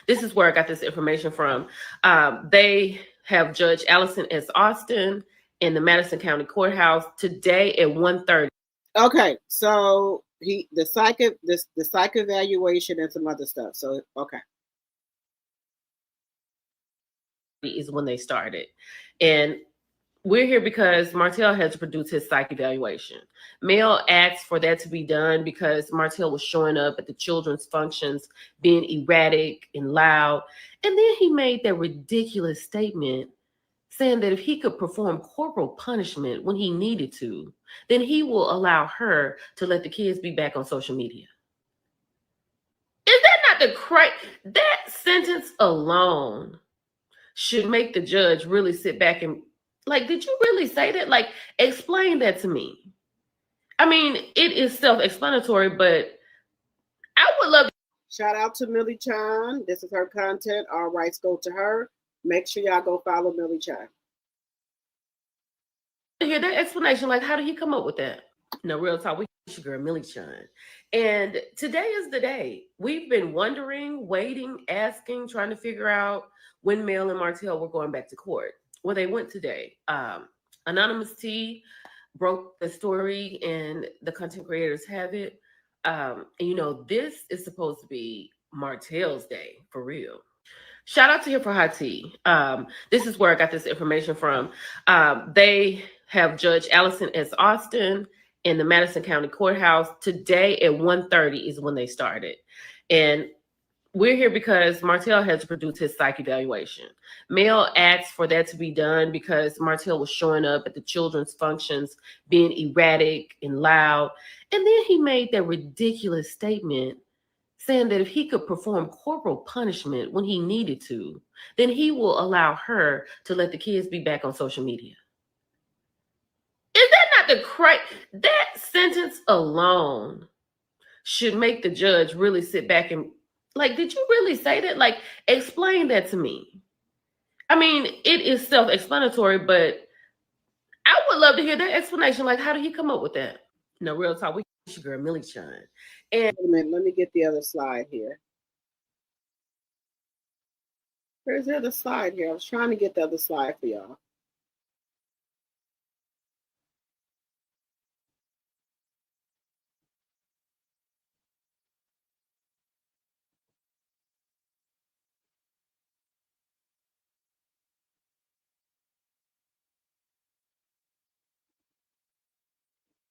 This is where I got this information from. They have Judge Allison S. Austin in the Madison County Courthouse today at 1:30. Okay, so the psych evaluation and some other stuff. So okay. is when they started. And we're here because Martell had to produce his psych evaluation. Mel asked for that to be done because Martell was showing up at the children's functions, being erratic and loud. And then he made that ridiculous statement saying that if he could perform corporal punishment when he needed to, then he will allow her to let the kids be back on social media. Is that not the that sentence alone should make the judge really sit back and like, did you really say that? Like, explain that to me. I mean, it is self-explanatory, but I would love to. Shout out to Millie Chan. This is her content. All rights go to her. Make sure y'all go follow Millie Chan. Hear that explanation. Like, how did he come up with that? No, real talk. We your girl Millie Chan. And today is the day. We've been wondering, waiting, asking, trying to figure out when Mel and Martell were going back to court. Well, they went today. Anonymous T broke the story, and the content creators have it. And you know, this is supposed to be Martell's day for real. Shout out to Here for Hot Tea. This is where I got this information from. They have Judge Allison S. Austin in the Madison County Courthouse today at 1:30 is when they started. And we're here because Martell had to produce his psych evaluation. Mel asked for that to be done because Martell was showing up at the children's functions, being erratic and loud. And then he made that ridiculous statement saying that if he could perform corporal punishment when he needed to, then he will allow her to let the kids be back on social media. Is that not the that sentence alone should make the judge really sit back and like, did you really say that? Like, explain that to me. I mean, it is self-explanatory, but I would love to hear that explanation. Like, how did he come up with that? No, real talk. We your girl Millie Chan. And wait a minute, let me get the other slide here. Where's the other slide here? I was trying to get the other slide for y'all.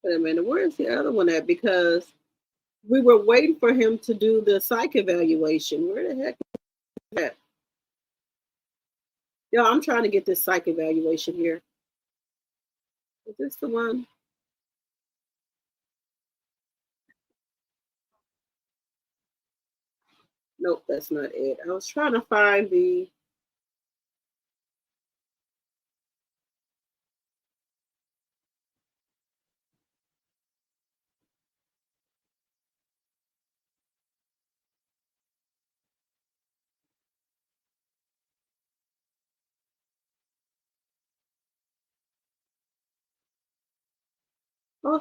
Wait a minute, where's the other one at? Because we were waiting for him to do the psych evaluation. Where the heck is that? Yo, I'm trying to get this psych evaluation here. Is this the one? Nope, that's not it. I was trying to find the I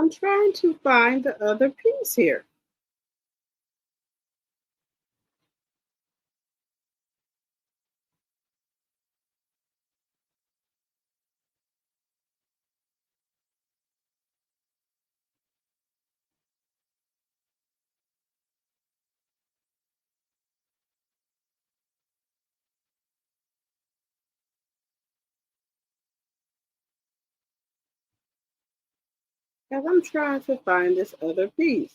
was trying to find the other piece here. Because I'm trying to find this other piece.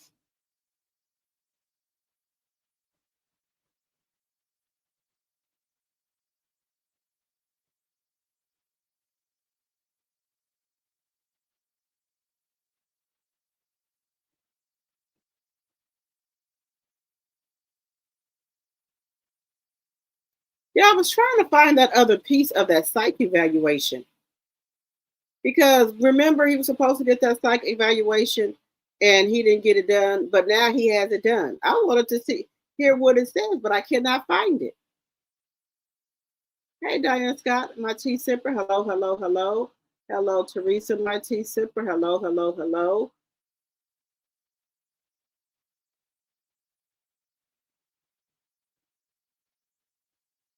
Yeah, I was trying to find that other piece of that psych evaluation. Because remember, he was supposed to get that psych evaluation and he didn't get it done, but now he has it done. I wanted to hear what it says, but I cannot find it. Hey, Diane Scott, my tea sipper. Hello, hello, hello. Hello, Teresa, my tea sipper. Hello, hello, hello.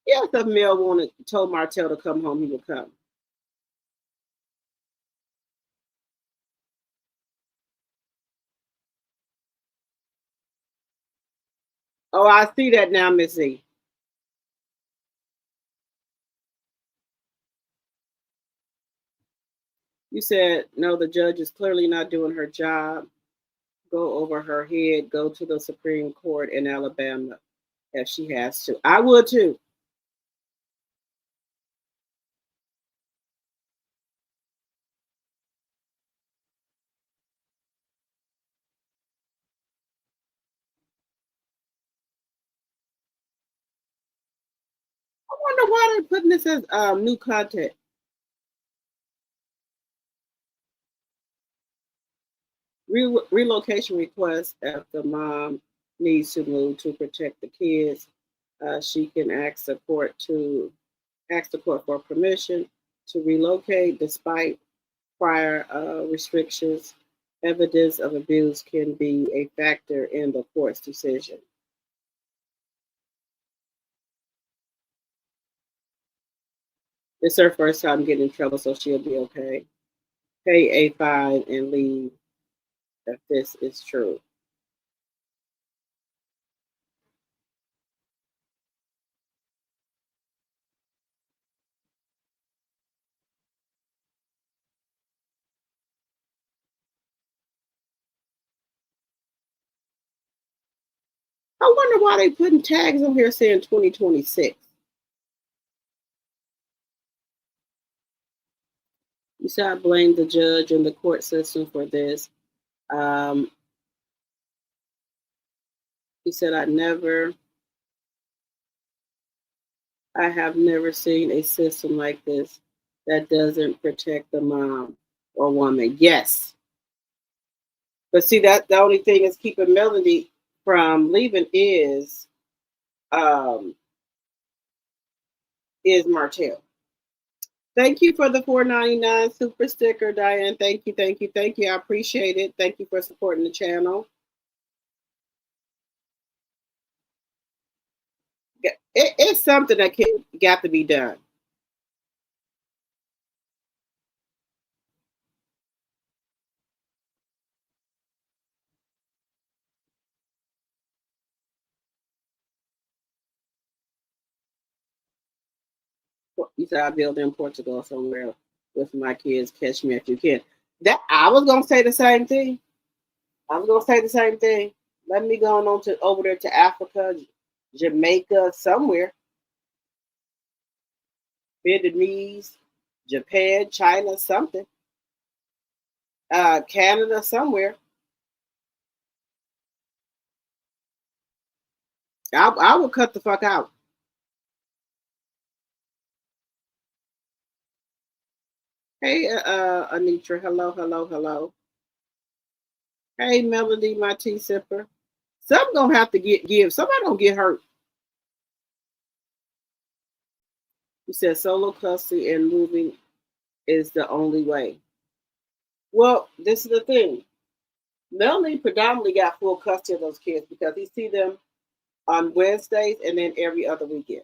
Yes, if Mel told Martell to come home, he would come. Oh, I see that now, Miss Z. You said, no, the judge is clearly not doing her job. Go over her head, go to the Supreme Court in Alabama if she has to. I would too. I wonder why they're putting this as new content. Relocation request if the mom needs to move to protect the kids. She can ask the court for permission to relocate despite prior restrictions. Evidence of abuse can be a factor in the court's decision. It's her first time getting in trouble, so she'll be okay. Pay a fine and leave if this is true. I wonder why they putting tags on here saying 2026. You said I blame the judge and the court system for this. Um, he said I have never seen a system like this that doesn't protect the mom or woman. Yes. But see that the only thing is keeping Melody from leaving um is Martell. Thank you for the $4.99 super sticker, Diane. Thank you, thank you, thank you. I appreciate it. Thank you for supporting the channel. It's something that got to be done. You said I build in Portugal somewhere with my kids. Catch me if you can. That I was gonna say the same thing. I was gonna say the same thing. Let me go on to over there to Africa, Jamaica, somewhere. Vietnamese, Japan, China, something. Canada, somewhere. I would cut the fuck out. Hey, Anitra. Hello, hello, hello. Hey, Melody, my tea sipper. Some gonna have to give. Somebody gonna get hurt. You said solo custody and moving is the only way. Well, this is the thing. Melanie predominantly got full custody of those kids because he see them on Wednesdays and then every other weekend.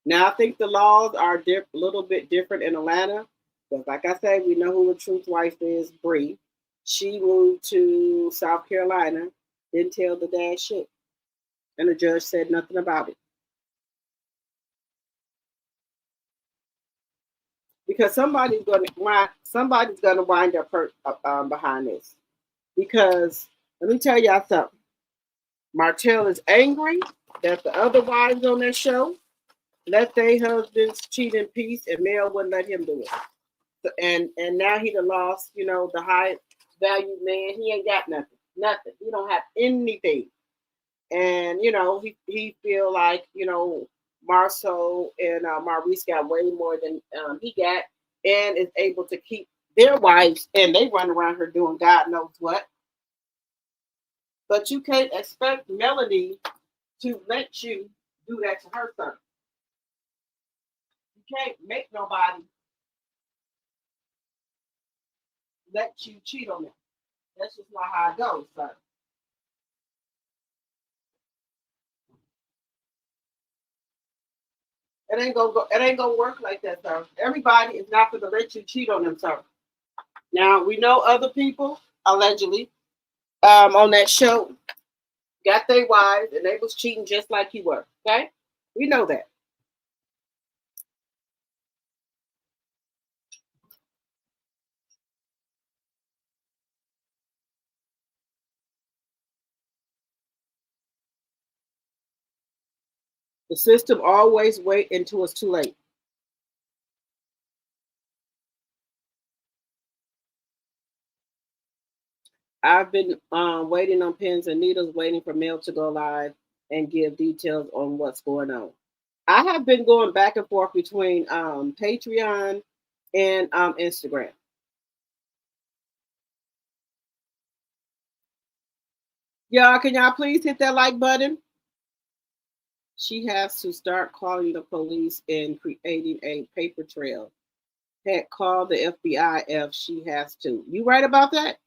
Now I think the laws are a little bit different in Atlanta, but like I said, we know who the truth wife is, Bree. She moved to South Carolina, didn't tell the dad shit, and the judge said nothing about it. Because somebody's gonna wind up hurt behind this. Because let me tell y'all something. Martell is angry that the other wives on their show let their husbands cheat in peace, and Mel wouldn't let him do it. So, and now he done lost, the high value man. He ain't got nothing. Nothing. He don't have anything. And he feel like Marceau and Maurice got way more than he got, and is able to keep their wives, and they run around here doing God knows what. But you can't expect Melody to let you do that to her, sir. You can't make nobody let you cheat on them. That's just not how it goes, sir. It ain't gonna work like that, sir. Everybody is not gonna let you cheat on them, sir. Now we know other people allegedly on that show got their wives and they was cheating just like you were. Okay, we know that. The system always wait until it's too late. I've been waiting on pins and needles, waiting for Mel to go live and give details on what's going on. I have been going back and forth between Patreon and Instagram. Y'all, can y'all please hit that like button? She has to start calling the police and creating a paper trail. Heck, call the FBI if she has to. You right about that?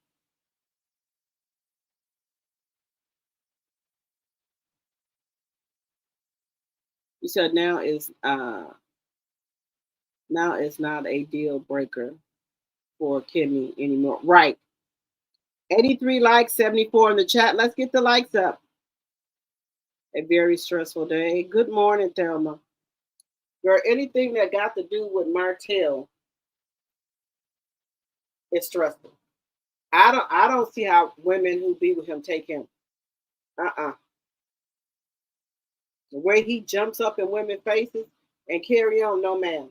You said now it's not a deal breaker for Kimmy anymore. Right. 83 likes, 74 in the chat. Let's get the likes up. A very stressful day. Good morning, Thelma. Girl, anything that got to do with Martell is stressful. I don't see how women who be with him take him. The way he jumps up in women's faces and carry on, no man.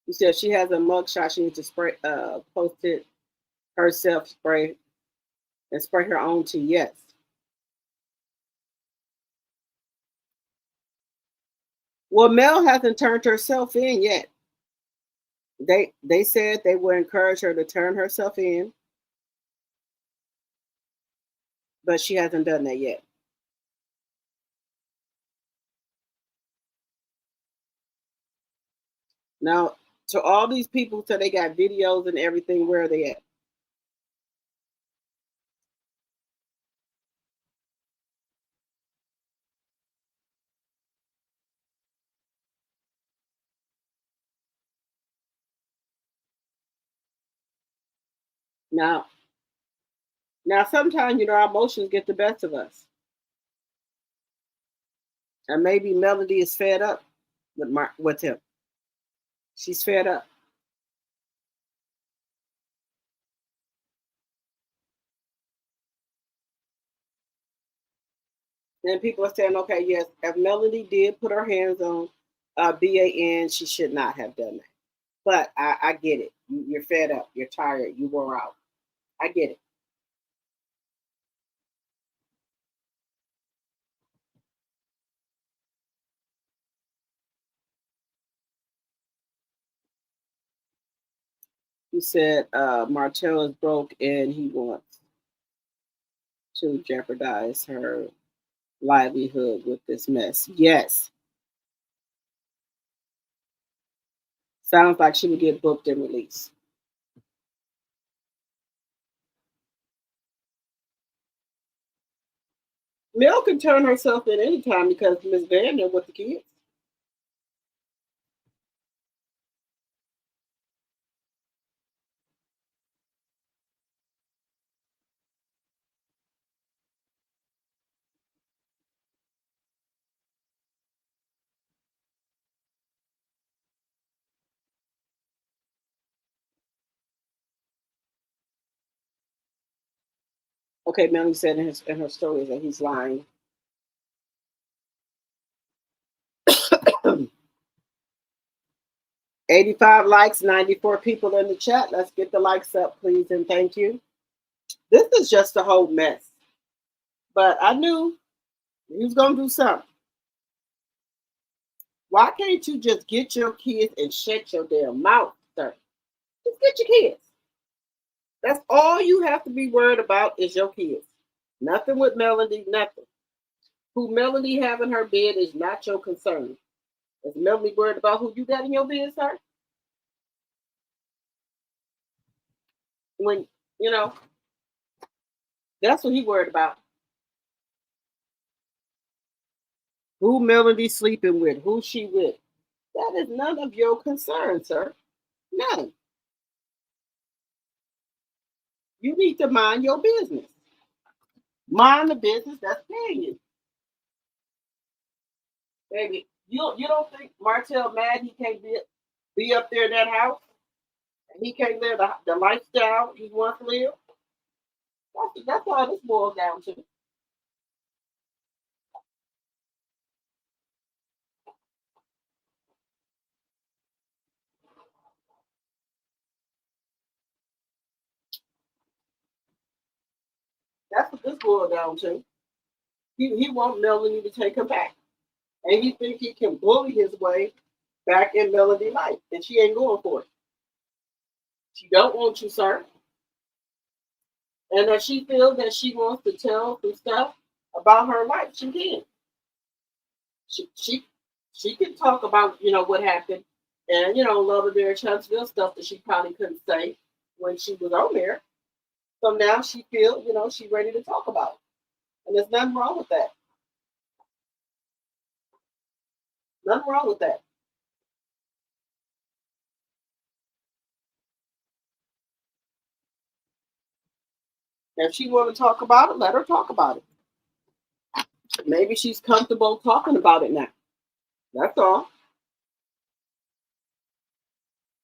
You said she has a mugshot. She needs to spray, post it herself, spray her own tea. Yes. Well, Mel hasn't turned herself in yet. They said they would encourage her to turn herself in, but she hasn't done that yet. Now, to all these people, so they got videos and everything, where are they at? Now, sometimes, our emotions get the best of us. And maybe Melody is fed up with him. She's fed up. And people are saying, okay, yes, if Melody did put her hands on BAN, she should not have done that. But I get it. You're fed up. You're tired. You wore out. I get it. He said Martell is broke and he wants to jeopardize her livelihood with this mess. Yes. Sounds like she would get booked and released. Mel can turn herself in anytime because Miss Vander with the kids. Okay, Melanie said in her stories that he's lying. $85 likes, 94 people in the chat. Let's get the likes up, please, and thank you. This is just a whole mess. But I knew he was going to do something. Why can't you just get your kids and shut your damn mouth, sir? get your kids. That's all you have to be worried about is your kids. Nothing with Melody, nothing. Who Melody have in her bed is not your concern. Is Melody worried about who you got in your bed, sir? When, you know, that's what he worried about. Who Melody sleeping with, who she with. That is none of your concern, sir. None. You need to mind your business. Mind the business that's paying you. Baby, you don't think Martell mad he can't be up there in that house? And he can't live the lifestyle he wants to live? That's all this boils down to. That's what this boils down to. He want Melanie to take him back. And he think he can bully his way back in Melody life. And she ain't going for it. She don't want you, sir. And if she feels that she wants to tell some stuff about her life, she can. She she she can talk about, what happened and, Love and Mary Huntsville stuff that she probably couldn't say when she was on there. So now she feels, she's ready to talk about it. And there's nothing wrong with that. Nothing wrong with that. If she want to talk about it, let her talk about it. Maybe she's comfortable talking about it now. That's all.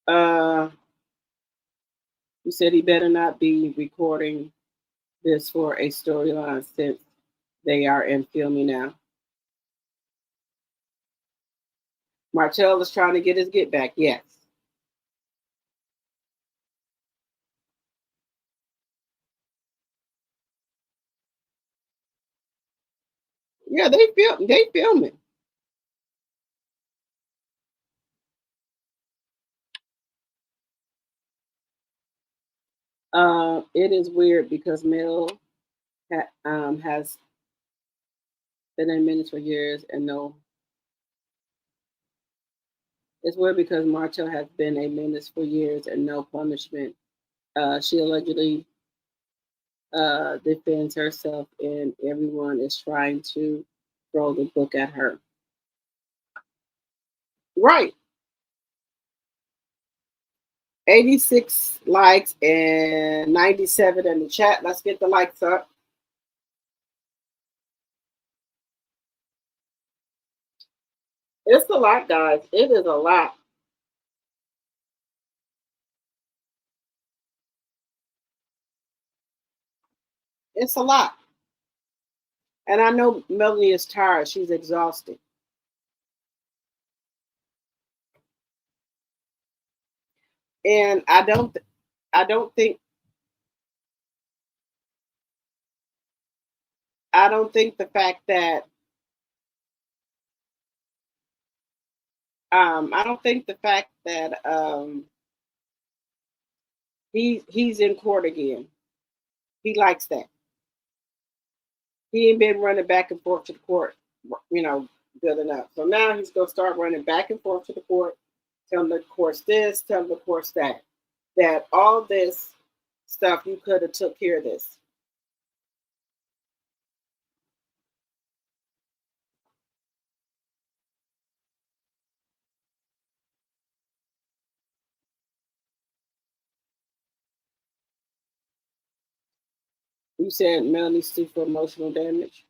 Uh, he said he better not be recording this for a storyline since they are in filming now. Martell is trying to get his get back. Yes. Yeah, they filming. It is weird because Mel has been in minutes for years and no. It's weird because Martell has been a menace for years and no punishment. She allegedly defends herself, and everyone is trying to throw the book at her. Right. 86 likes and 97 in the chat. Let's get the likes up. It's a lot, guys. It is a lot. It's a lot. And I know Melanie is tired. She's exhausted. And I don't think the fact that I don't think the fact that he's in court again. He likes that. He ain't been running back and forth to the court, you know, good enough. So now he's gonna start running back and forth to the court, telling the courts this, telling the courts that. That all this stuff you could have took care of this. You said Melanie sued for emotional damage.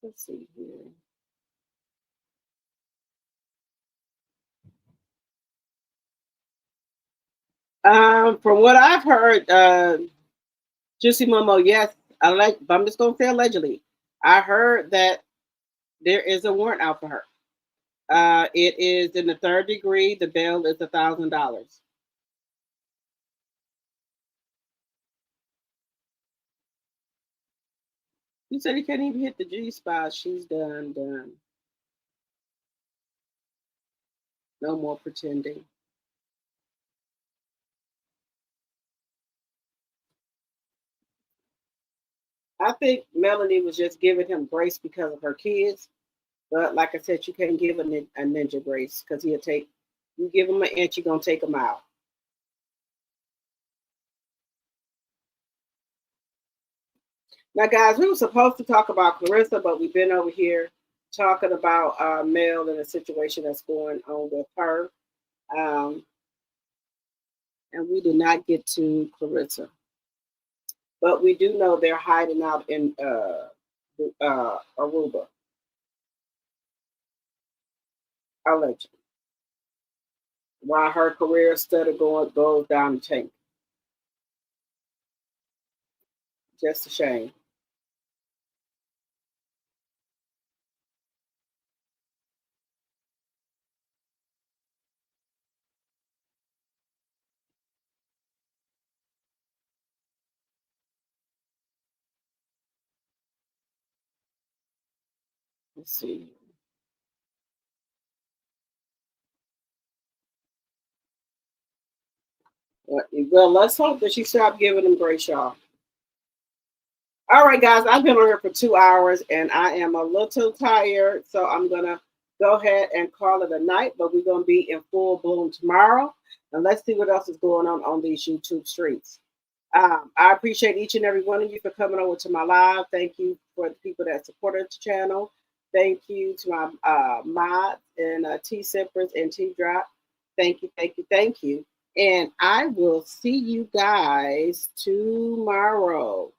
Let's see here. From what I've heard, Juicy Momo, yes, I'm just gonna say allegedly. I heard that there is a warrant out for her. It is in the third degree. The bail is $1,000. You said he can't even hit the G spot. She's done. No more pretending. I think Melanie was just giving him grace because of her kids. But like I said, you can't give a ninja grace because he'll take, you give him an inch, you're going to take him out. Now, guys, we were supposed to talk about Claressa, but we've been over here talking about Mel and the situation that's going on with her. And we did not get to Claressa. But we do know they're hiding out in Aruba. Allegedly. While her career study goes down the tank. Just a shame. Let's see. Well, let's hope that she stopped giving them grace, y'all. All right, guys, I've been on here for 2 hours and I am a little tired, so I'm going to go ahead and call it a night, but we're going to be in full bloom tomorrow. And let's see what else is going on these YouTube streets. I appreciate each and every one of you for coming over to my live. Thank you for the people that supported the channel. Thank you to my mods and T Sippers and T Drop. Thank you. And I will see you guys tomorrow.